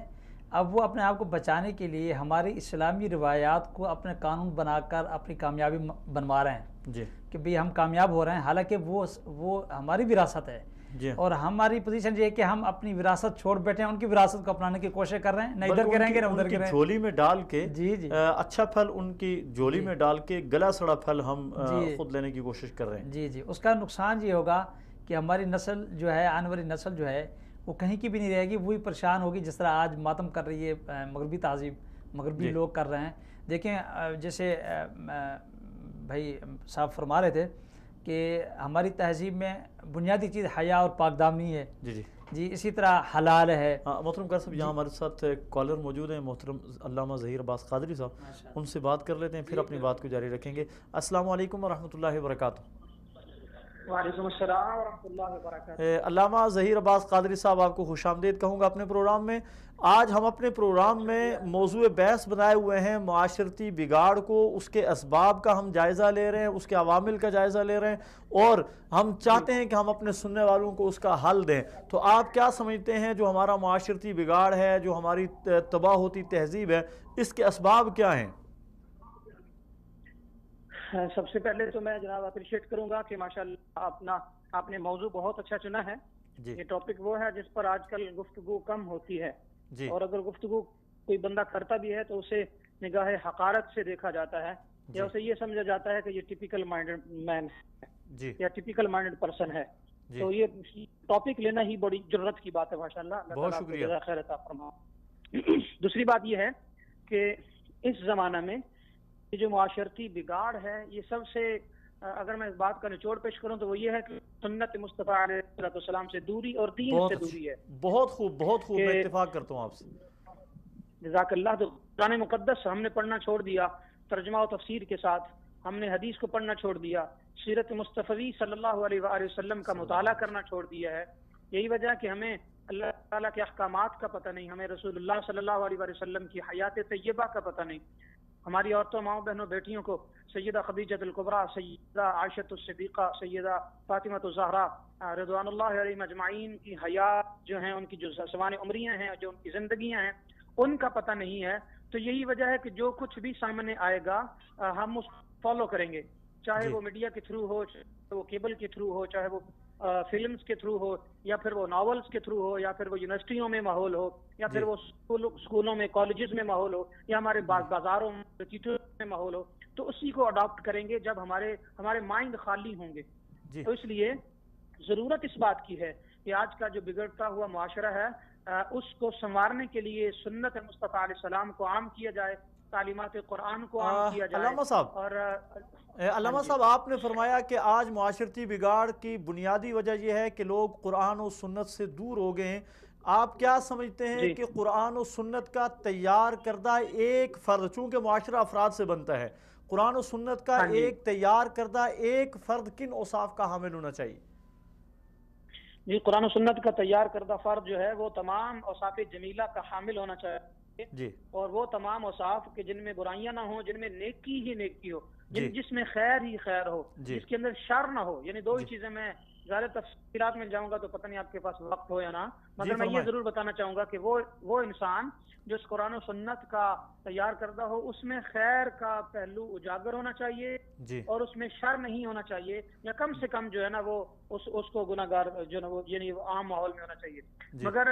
اب وہ اپنے آپ کو بچانے کے لیے ہماری اسلامی روایات کو اپنے قانون بنا کر اپنی کامیابی بنوا رہے ہیں. جی. کہ بھی ہم کامیاب ہو رہے ہیں، حالانکہ وہ ہماری وراثت ہے. جی. اور ہماری پوزیشن یہ ہے کہ ہم اپنی وراثت چھوڑ بیٹھے ہیں، ان کی وراثت کو اپنانے کی کوشش کر رہے ہیں. نہ ادھر کے رہیں گے نہ ادھر کے رہیں گے. جھولی میں ڈال کے جی جی اچھا پھل ان کی جھولی میں ڈال کے گلا سڑا پھل ہم خود لینے کی کوشش کر رہے ہیں. جی جی. اس کا نقصان یہ ہوگا کہ ہماری نسل جو ہے، آنے والی نسل جو ہے، وہ کہیں کی بھی نہیں رہے گی، وہی پریشان ہوگی جس طرح آج ماتم کر رہی ہے مغربی تہذیب، مغربی لوگ کر رہے ہیں. دیکھیں جیسے بھائی صاحب فرما رہے تھے کہ ہماری تہذیب میں بنیادی چیز حیا اور پاک دامنی ہے. جی جی جی. اسی طرح حلال ہے. محترم قاری صاحب، یہاں ہمارے ساتھ کالر موجود ہیں، محترم علامہ ظہیر عباس قادری صاحب. ان سے بات کر لیتے ہیں، پھر اپنی بات کو جاری رکھیں گے. السلام علیکم ورحمۃ اللہ وبرکاتہ. وعلیکم السلام ورحمۃ اللہ وبرکاتہ. علامہ ظہیر عباس قادری صاحب، آپ کو خوش آمدید کہوں گا اپنے پروگرام میں. آج ہم اپنے پروگرام میں موضوع بحث بنائے ہوئے ہیں معاشرتی بگاڑ کو، اس کے اسباب کا ہم جائزہ لے رہے ہیں، اس کے عوامل کا جائزہ لے رہے ہیں، اور ہم چاہتے ہیں کہ ہم اپنے سننے والوں کو اس کا حل دیں. تو آپ کیا سمجھتے ہیں جو ہمارا معاشرتی بگاڑ ہے، جو ہماری تباہ ہوتی تہذیب ہے، اس کے اسباب کیا ہیں؟ سب سے پہلے تو میں جناب اپریشیٹ کروں گا کہ ماشاءاللہ آپ نے موضوع بہت اچھا چنا ہے. یہ ٹاپک وہ ہے جس پر آج کل گفتگو کم ہوتی ہے، اور اگر گفتگو کوئی بندہ کرتا بھی ہے تو اسے نگاہ حقارت سے دیکھا جاتا ہے، یا اسے یہ سمجھا جاتا ہے کہ یہ ٹیپیکل مائنڈڈ مین ہے یا ٹیپیکل مائنڈڈ پرسن ہے. تو یہ ٹاپک لینا ہی بڑی ضرورت کی بات ہے. ماشاءاللہ، بہت شکریہ. خیر عطا فرمائے. دوسری بات یہ ہے کہ اس زمانہ میں یہ جو معاشرتی بگاڑ ہے، یہ سب سے اگر میں اس بات کا نچوڑ پیش کروں تو وہ یہ ہے کہ سنت مصطفیٰ علیہ السلام سے دوری اور دین سے دوری ہے. بہت خوب، بہت خوب، میں اتفاق کرتا ہوں آپ سے. جزاک اللہ. تو قرآن مقدس ہم نے پڑھنا چھوڑ دیا ترجمہ و تفسیر کے ساتھ، ہم نے حدیث کو پڑھنا چھوڑ دیا، سیرت مصطفی صلی اللہ علیہ وآلہ وسلم کا مطالعہ کرنا چھوڑ دیا ہے. یہی وجہ ہے کہ ہمیں اللہ تعالیٰ کے احکامات کا پتہ نہیں، ہمیں رسول اللہ صلی اللہ علیہ وآلہ وسلم کی حیات طیبہ کا پتہ نہیں. ہماری عورتوں، ماؤں، بہنوں، بیٹیوں کو سیدہ خدیجہ الکبریٰ، سیدہ عائشہ الصدیقہ، سیدہ فاطمہ الزہرا رضوان اللہ علیہ مجمعین کی حیات جو ہیں، ان کی جو سوانح عمریاں ہیں، جو ان کی زندگیاں ہیں، ان کا پتہ نہیں ہے. تو یہی وجہ ہے کہ جو کچھ بھی سامنے آئے گا ہم اس کو فالو کریں گے، چاہے وہ میڈیا کے تھرو ہو، چاہے وہ کیبل کے تھرو ہو، چاہے وہ فلمز کے تھرو ہو، یا پھر وہ ناولز کے تھرو ہو، یا پھر وہ یونیورسٹیوں میں ماحول ہو، یا پھر وہ اسکولوں میں، کالجز میں ماحول ہو، یا ہمارے بازاروں میں، تھیٹر میں ماحول ہو. تو اسی کو اڈاپٹ کریں گے جب ہمارے مائنڈ خالی ہوں گے. تو اس لیے ضرورت اس بات کی ہے کہ آج کا جو بگڑتا ہوا معاشرہ ہے اس کو سنوارنے کے لیے سنت مصطفیٰ علیہ السلام کو عام کیا جائے، تعلیمات قرآن کو عام کیا جائے. علامہ صاحب، آپ نے فرمایا کہ آج معاشرتی بگاڑ کی بنیادی وجہ یہ ہے کہ لوگ قرآن و سنت سے دور ہو گئے ہیں. آپ کیا سمجھتے ہیں کہ قرآن و سنت کا تیار کردہ ایک فرد، چونکہ معاشرہ افراد سے بنتا ہے، قرآن و سنت کا ایک تیار کردہ ایک فرد کن اوصاف کا حامل ہونا چاہیے؟ جی، قرآن و سنت کا تیار کردہ فرد جو ہے وہ تمام اوصاف جمیلہ کا حامل ہونا چاہیے جی، اور وہ تمام اوصاف کہ جن میں برائیاں نہ ہوں، جن میں نیکی ہی نیکی ہو، جس میں خیر ہی خیر ہو، جس کے اندر شر نہ ہو. یعنی دو ہی چیزیں. میں زیادہ تفصیلات میں جاؤں گا تو پتہ نہیں آپ کے پاس وقت ہو یا نہ، مگر میں یہ ضرور بتانا چاہوں گا کہ وہ انسان جو اس قرآن و سنت کا تیار کردہ ہو، اس میں خیر کا پہلو اجاگر ہونا چاہیے اور اس میں شر نہیں ہونا چاہیے، یا کم سے کم جو ہے نا وہ اس کو گناہگار جو ہے وہ یعنی عام ماحول میں ہونا چاہیے. مگر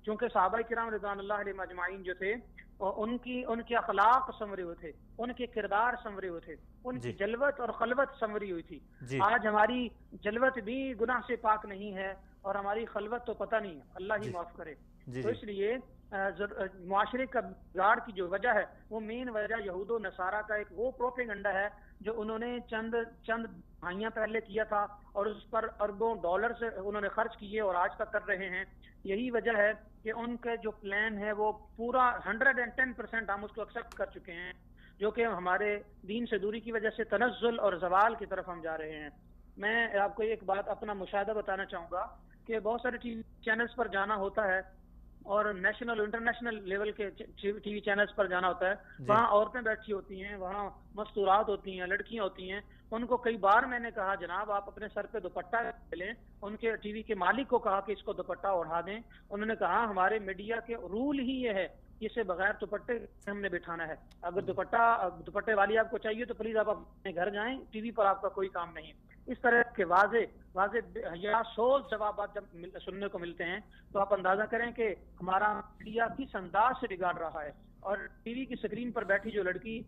چونکہ صحابہ کرام رضوان اللہ علیہ مجمعین جو تھے اور ان کے اخلاق سنورے ہوئے تھے، ان کے کردار سنورے ہوئے تھے، ان کی جلوت اور خلوت سنوری ہوئی تھی۔ آج ہماری جلوت بھی گناہ سے پاک نہیں ہے اور ہماری خلوت تو پتہ نہیں، اللہ ہی معاف کرے۔ تو اس لیے معاشرے کا بگاڑ کی جو وجہ ہے وہ مین وجہ یہود و نصارہ کا ایک وہ پروپیگنڈا ہے جو انہوں نے چند دہائیاں پہلے کیا تھا اور اس پر اربوں ڈالر سے انہوں نے خرچ کیے اور آج تک کر رہے ہیں۔ یہی وجہ ہے کہ ان کے جو پلان ہے وہ پورا 110% ہم اس کو ایکسپٹ کر چکے ہیں، جو کہ ہمارے دین سے دوری کی وجہ سے تنزل اور زوال کی طرف ہم جا رہے ہیں۔ میں آپ کو ایک بات اپنا مشاہدہ بتانا چاہوں گا کہ بہت سارے ٹی وی چینلز پر جانا ہوتا ہے اور نیشنل انٹرنیشنل لیول کے ٹی وی چینلز پر جانا ہوتا ہے، وہاں عورتیں بیٹھی ہوتی ہیں، وہاں مستورات ہوتی ہیں، لڑکیاں ہوتی ہیں۔ ان کو کئی بار میں نے کہا جناب آپ اپنے سر پہ دوپٹہ لیں، ان کے ٹی وی کے مالک کو کہا کہ اس کو دوپٹہ اڑا دیں، انہوں نے کہا ہمارے میڈیا کے رول ہی یہ ہے کہ اسے بغیر دوپٹے ہم نے بٹھانا ہے، اگر دوپٹے والی آپ کو چاہیے تو پلیز آپ اپنے گھر جائیں، ٹی وی پر آپ کا کوئی کام نہیں۔ اس طرح کے واضح یا سوز جوابات جب سننے کو ملتے ہیں تو آپ اندازہ کریں کہ ہمارا میڈیا کس انداز سے بگاڑ رہا ہے۔ اور ٹی وی کی سکرین پر بیٹھی جو لڑکی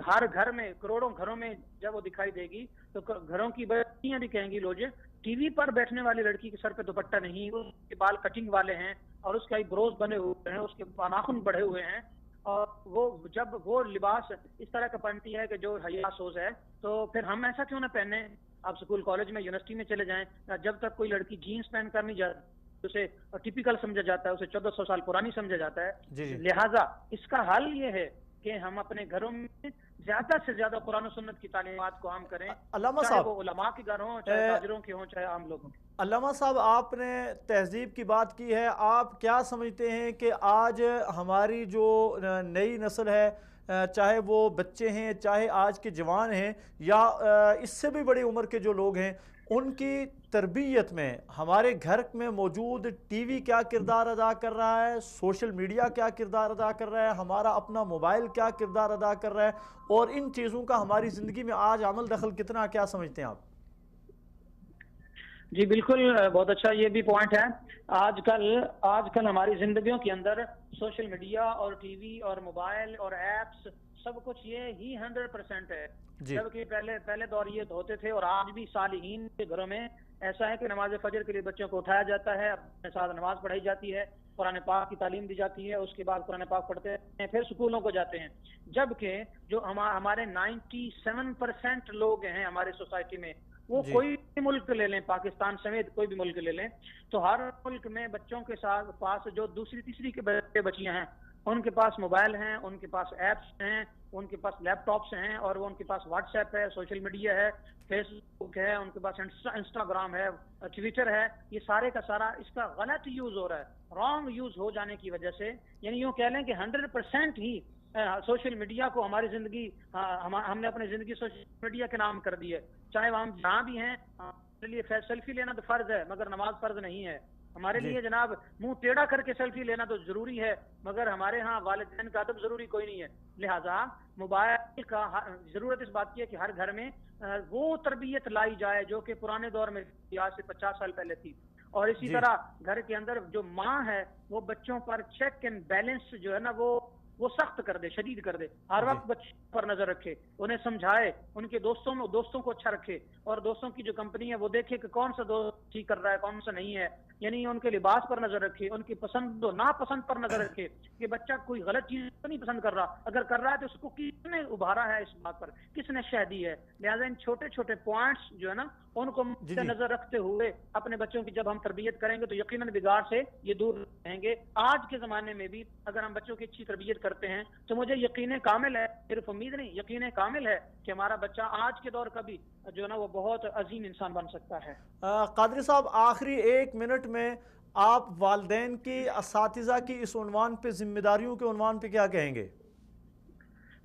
ہر گھر میں کروڑوں گھروں میں جب وہ دکھائی دے گی تو گھروں کی بچیاں بھی کہیں گی لو جی ٹی وی پر بیٹھنے والی لڑکی کے سر پہ دوپٹہ نہیں، اس کے بال کٹنگ والے ہیں اور اس کے آئی بروز بنے ہوئے ہیں، اس کے ناخن بڑھے ہوئے ہیں، اور وہ جب وہ لباس اس طرح کا پہنتی ہے کہ جو حیا سوز ہے تو پھر ہم ایسا کیوں نہ پہنے؟ آپ سکول کالج میں یونیورسٹی میں چلے جائیں، جب تک کوئی لڑکی جینس پہن کر نہیں جاتی اسے ٹیپیکل سمجھا جاتا ہے، اسے 1400 سال پرانی سمجھا جاتا ہے۔ لہٰذا اس کا حل یہ ہے کہ ہم اپنے گھروں میں زیادہ سے زیادہ قرآن و سنت کی تعلیمات کو عام کریں، چاہے وہ علماء کے گھر ہوں، چاہے تاجروں کے ہوں، چاہے عام لوگوں کے۔ علامہ صاحب آپ نے تہذیب کی بات کی ہے، آپ کیا سمجھتے ہیں کہ آج ہماری جو نئی نسل ہے، چاہے وہ بچے ہیں، چاہے آج کے جوان ہیں، یا اس سے بھی بڑی عمر کے جو لوگ ہیں، ان کی تربیت میں ہمارے گھر میں موجود ٹی وی کیا کردار ادا کر رہا ہے، سوشل میڈیا کیا کردار ادا کر رہا ہے، ہمارا اپنا موبائل کیا کردار ادا کر رہا ہے، اور ان چیزوں کا ہماری زندگی میں آج عمل دخل کتنا، کیا سمجھتے ہیں آپ؟ جی بالکل، بہت اچھا یہ بھی پوائنٹ ہے۔ آج کل ہماری زندگیوں کے اندر سوشل میڈیا اور ٹی وی اور موبائل اور ایپس سب کچھ یہ ہی 100% ہے، جبکہ پہلے دور یہ ہوتے تھے، اور آج بھی صالحین کے گھروں میں ایسا ہے کہ نماز فجر کے لیے بچوں کو اٹھایا جاتا ہے، اپنے ساتھ نماز پڑھائی جاتی ہے، قرآن پاک کی تعلیم دی جاتی ہے، اس کے بعد قرآن پاک پڑھتے ہیں، پھر سکولوں کو جاتے ہیں۔ جبکہ جو ہمارے 97% لوگ ہیں ہمارے سوسائٹی میں، وہ کوئی بھی ملک لے لیں، پاکستان سمیت کوئی بھی ملک لے لیں، تو ہر ملک میں بچوں کے پاس جو دوسری تیسری کے بچے بچیاں ہیں، ان کے پاس موبائل ہیں، ان کے پاس ایپس ہیں، ان کے پاس لیپ ٹاپس ہیں، اور ان کے پاس واٹس ایپ ہے، سوشل میڈیا ہے، فیس بک ہے، ان کے پاس انسٹاگرام ہے، ٹویٹر ہے۔ یہ سارے کا سارا اس کا غلط یوز ہو رہا ہے، رانگ یوز ہو جانے کی وجہ سے، یعنی یوں کہہ لیں کہ 100% ہی سوشل میڈیا کو ہماری زندگی، ہم نے اپنی زندگی سوشل میڈیا کے نام کر دی ہے۔ چاہے وہ ہم جہاں بھی ہیں، ہمارے لیے سیلفی لینا تو فرض ہے مگر نماز فرض نہیں ہے۔ ہمارے لیے جناب منہ ٹیڑھا کر کے سیلفی لینا تو ضروری ہے، مگر ہمارے ہاں والدین کا ادب ضروری کوئی نہیں ہے۔ لہٰذا موبائل کا ضرورت اس بات کی ہے کہ ہر گھر میں وہ تربیت لائی جائے جو کہ پرانے دور میں آج سے 50 سال پہلے تھی، اور اسی طرح گھر کے اندر جو ماں ہے وہ بچوں پر چیک اینڈ بیلنس جو ہے نا وہ سخت کر دے، شدید کر دے، ہر وقت بچوں پر نظر رکھے، انہیں سمجھائے، ان کے دوستوں کو اچھا رکھے، اور دوستوں کی جو کمپنی ہے وہ دیکھے کہ کون سا دوست ٹھیک کر رہا ہے کون سا نہیں ہے، یعنی ان کے لباس پر نظر رکھے، ان کی پسند و ناپسند پر نظر رکھے کہ بچہ کوئی غلط چیز تو نہیں پسند کر رہا، اگر کر رہا ہے تو اس کو کس نے ابھارا ہے، اس بات پر کس نے شہ دی ہے۔ لہٰذا ان چھوٹے چھوٹے پوائنٹس جو ہے نا ان کو نظر رکھتے ہوئے اپنے بچوں کی جب ہم تربیت کریں گے تو یقیناً بگاڑ سے یہ دور رہیں گے۔ آج کے زمانے میں بھی اگر ہم بچوں کی اچھی تربیت کرتے ہیں تو مجھے یقین کامل ہے، صرف امید نہیں، یقین کامل ہے کہ ہمارا بچہ آج کے دور کا بھی جو ہے نا وہ بہت عظیم انسان بن سکتا ہے۔ قادری صاحب، آخری 1 منٹ میں آپ والدین کی، اساتذہ کی اس عنوان پہ، ذمہ داریوں کے عنوان پہ کیا کہیں گے؟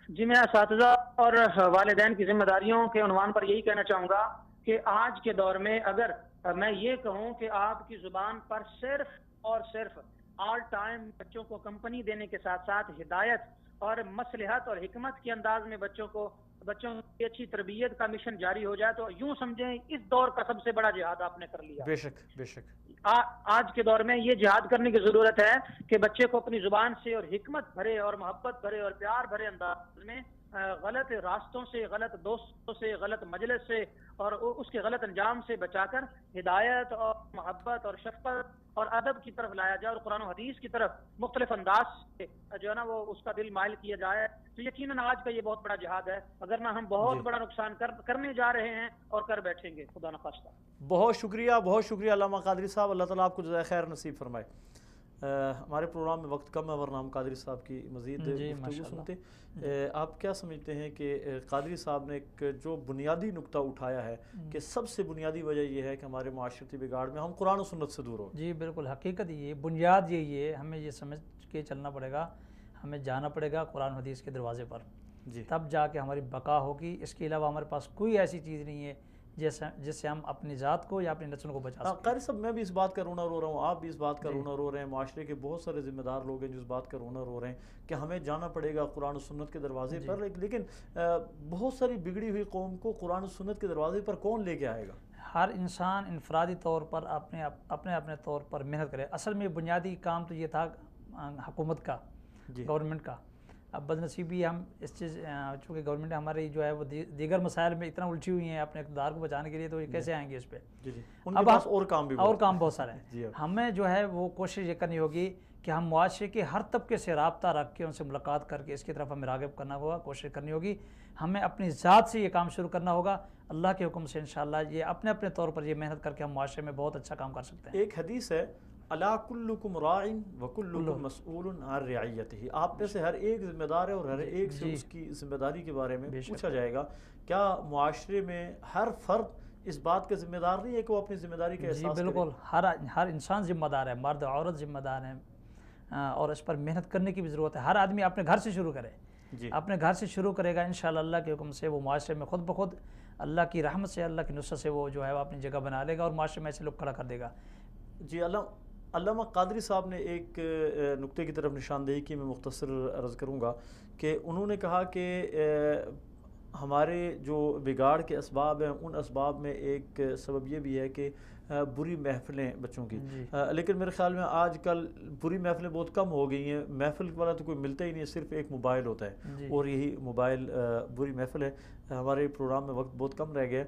جی میں اساتذہ اور والدین کی ذمہ داریوں کے عنوان پر یہی کہنا چاہوں گا کہ آج کے دور میں اگر میں یہ کہوں کہ آپ کی زبان پر صرف اور صرف آل ٹائم بچوں کو کمپنی دینے کے ساتھ ساتھ ہدایت اور مصلحت اور حکمت کے انداز میں بچوں کی اچھی تربیت کا مشن جاری ہو جائے تو یوں سمجھیں اس دور کا سب سے بڑا جہاد آپ نے کر لیا. بے شک بے شک. آج کے دور میں یہ جہاد کرنے کی ضرورت ہے کہ بچے کو اپنی زبان سے اور حکمت بھرے اور محبت بھرے اور پیار بھرے انداز میں غلط راستوں سے، غلط دوستوں سے، غلط مجلس سے اور اس کے غلط انجام سے بچا کر ہدایت اور محبت اور شفقت اور ادب کی طرف لایا جائے اور قرآن و حدیث کی طرف مختلف انداز سے جو ہے نا وہ اس کا دل مائل کیا جائے. تو یقیناً آج کا یہ بہت بڑا جہاد ہے، اگر نہ ہم بہت بڑا نقصان کرنے جا رہے ہیں اور کر بیٹھیں گے. خدا نخواستہ. بہت شکریہ علامہ قادری صاحب. اللہ تعالیٰ آپ کو جزائے خیر نصیب فرمائے. ہمارے پروگرام میں وقت کم ہے ورنہ ہم قادری صاحب کی مزید گفتگو سنتے. آپ کیا سمجھتے ہیں کہ قادری صاحب نے ایک جو بنیادی نقطہ اٹھایا ہے کہ سب سے بنیادی وجہ یہ ہے کہ ہمارے معاشرتی بگاڑ میں ہم قرآن و سنت سے دور ہو؟ جی بالکل، حقیقت یہ بنیاد یہی ہے. ہمیں یہ سمجھ کے چلنا پڑے گا، ہمیں جانا پڑے گا قرآن حدیث کے دروازے پر، تب جا کے ہماری بقا ہوگی. اس کے علاوہ ہمارے پاس کوئی ایسی چیز نہیں ہے جس سے ہم اپنی ذات کو یا اپنی نسل کو بچا سکیں. قاری صاحب میں بھی اس بات کا رونا رو رہا ہوں، آپ بھی اس بات کا رونا رو رہے ہیں، معاشرے کے بہت سارے ذمہ دار لوگ ہیں جو اس بات کا رونا رو رہے ہیں کہ ہمیں جانا پڑے گا قرآن و سنت کے دروازے پر. لیکن بہت ساری بگڑی ہوئی قوم کو قرآن و سنت کے دروازے پر کون لے کے آئے گا؟ ہر انسان انفرادی طور پر اپنے طور پر محنت کرے. اصل میں بنیادی کام تو یہ تھا حکومت کا، گورنمنٹ کا. اب بدنصیبی ہم اس چیز چونکہ گورنمنٹ ہماری جو ہے وہ دیگر مسائل میں اتنا الجھی ہوئی ہیں اپنے اقتدار کو بچانے کے لیے، تو یہ کیسے آئیں گے اس پہ؟ اب اور کام بہت سارے ہیں. ہمیں جو ہے وہ کوشش یہ کرنی ہوگی کہ ہم معاشرے کے ہر طبقے سے رابطہ رکھ کے ان سے ملاقات کر کے اس کی طرف ہمیں راغب کرنا ہوگا، کوشش کرنی ہوگی. ہمیں اپنی ذات سے یہ کام شروع کرنا ہوگا. اللہ کے حکم سے انشاءاللہ یہ اپنے طور پر یہ محنت کر کے ہم معاشرے میں بہت اچھا کام کر سکتے ہیں. ایک حدیث ہے الا کلکم راع وکلکم مسئول عن رعیتہ. آپ میں سے ہر ایک ذمہ دار ہے اور ہر ایک سے اس کی ذمہ داری کے بارے میں پوچھا جائے گا. کیا معاشرے میں ہر فرد اس بات کا ذمہ دار نہیں ہے کہ وہ اپنی ذمہ داری کا احساس کرے؟ بالکل، ہر انسان ذمہ دار ہے، مرد عورت ذمہ دار ہیں، اور اس پر محنت کرنے کی بھی ضرورت ہے. ہر آدمی اپنے گھر سے شروع کرے. اپنے گھر سے شروع کرے گا انشاءاللہ اللہ کے حکم سے وہ معاشرے میں خود بخود اللہ کی رحمت سے، اللہ کی نصرت سے وہ جو ہے وہ اپنی جگہ بنا لے گا اور معاشرے میں ایسے لوگ کھڑا کر دے گا. علامہ قادری صاحب نے ایک نقطے کی طرف نشاندہی کی، میں مختصر عرض کروں گا کہ انہوں نے کہا کہ ہمارے جو بگاڑ کے اسباب ہیں ان اسباب میں ایک سبب یہ بھی ہے کہ بری محفلیں بچوں کی. لیکن میرے خیال میں آج کل بری محفلیں بہت کم ہو گئی ہیں. محفل والا تو کوئی ملتا ہی نہیں ہے، صرف ایک موبائل ہوتا ہے اور یہی موبائل بری محفل ہے. ہمارے پروگرام میں وقت بہت کم رہ گیا.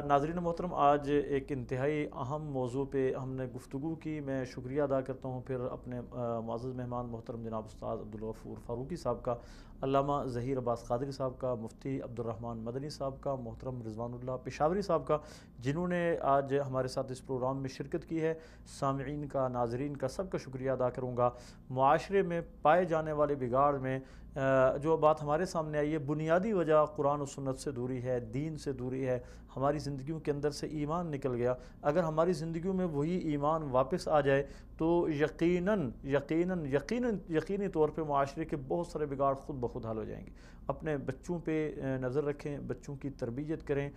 ناظرین محترم، آج ایک انتہائی اہم موضوع پہ ہم نے گفتگو کی. میں شکریہ ادا کرتا ہوں پھر اپنے معزز مہمان محترم جناب استاد عبدالغفور فاروقی صاحب کا، علامہ ظہیر عباس قادری صاحب کا، مفتی عبدالرحمن مدنی صاحب کا، محترم رضوان اللہ پشاوری صاحب کا، جنہوں نے آج ہمارے ساتھ اس پروگرام میں شرکت کی ہے. سامعین کا، ناظرین کا، سب کا شکریہ ادا کروں گا. معاشرے میں پائے جانے والے بگاڑ میں جو بات ہمارے سامنے آئی ہے، بنیادی وجہ قرآن و سنت سے دوری ہے، دین سے دوری ہے. ہماری زندگیوں کے اندر سے ایمان نکل گیا. اگر ہماری زندگیوں میں وہی ایمان واپس آ جائے تو یقینی طور پہ معاشرے کے بہت سارے بگاڑ خود بخود حل ہو جائیں گے. اپنے بچوں پہ نظر رکھیں، بچوں کی تربیت کریں.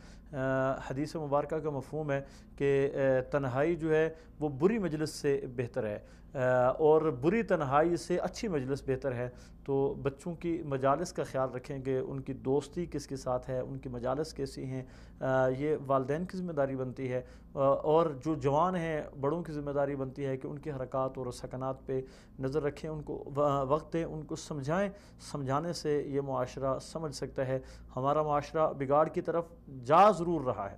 حدیث مبارکہ کا مفہوم ہے کہ تنہائی جو ہے وہ بری مجلس سے بہتر ہے اور بری تنہائی سے اچھی مجلس بہتر ہے. تو بچوں کی مجالس کا خیال رکھیں کہ ان کی دوستی کس کے ساتھ ہے، ان کی مجالس کیسی ہیں. یہ والدین کی ذمہ داری بنتی ہے اور جو جوان ہیں بڑوں کی ذمہ داری بنتی ہے کہ ان کی حرکات اور سکنات پہ نظر رکھیں، ان کو وقت دیں، ان کو سمجھائیں. سمجھانے سے یہ معاشرہ سمجھ سکتا ہے. ہمارا معاشرہ بگاڑ کی طرف جا ضرور رہا ہے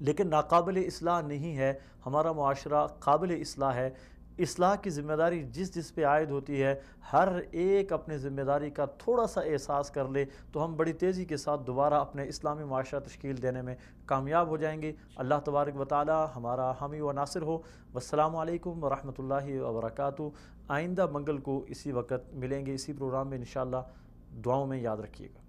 لیکن ناقابل اصلاح نہیں ہے. ہمارا معاشرہ قابل اصلاح ہے. اصلاح کی ذمہ داری جس پہ عائد ہوتی ہے، ہر ایک اپنے ذمہ داری کا تھوڑا سا احساس کر لے تو ہم بڑی تیزی کے ساتھ دوبارہ اپنے اسلامی معاشرہ تشکیل دینے میں کامیاب ہو جائیں گے. اللہ تبارک و تعالی ہمارا حامی و ناصر ہو. والسلام علیکم ورحمۃ اللہ وبرکاتہ. آئندہ منگل کو اسی وقت ملیں گے اسی پروگرام میں انشاءاللہ. دعاؤں میں یاد رکھیے گا.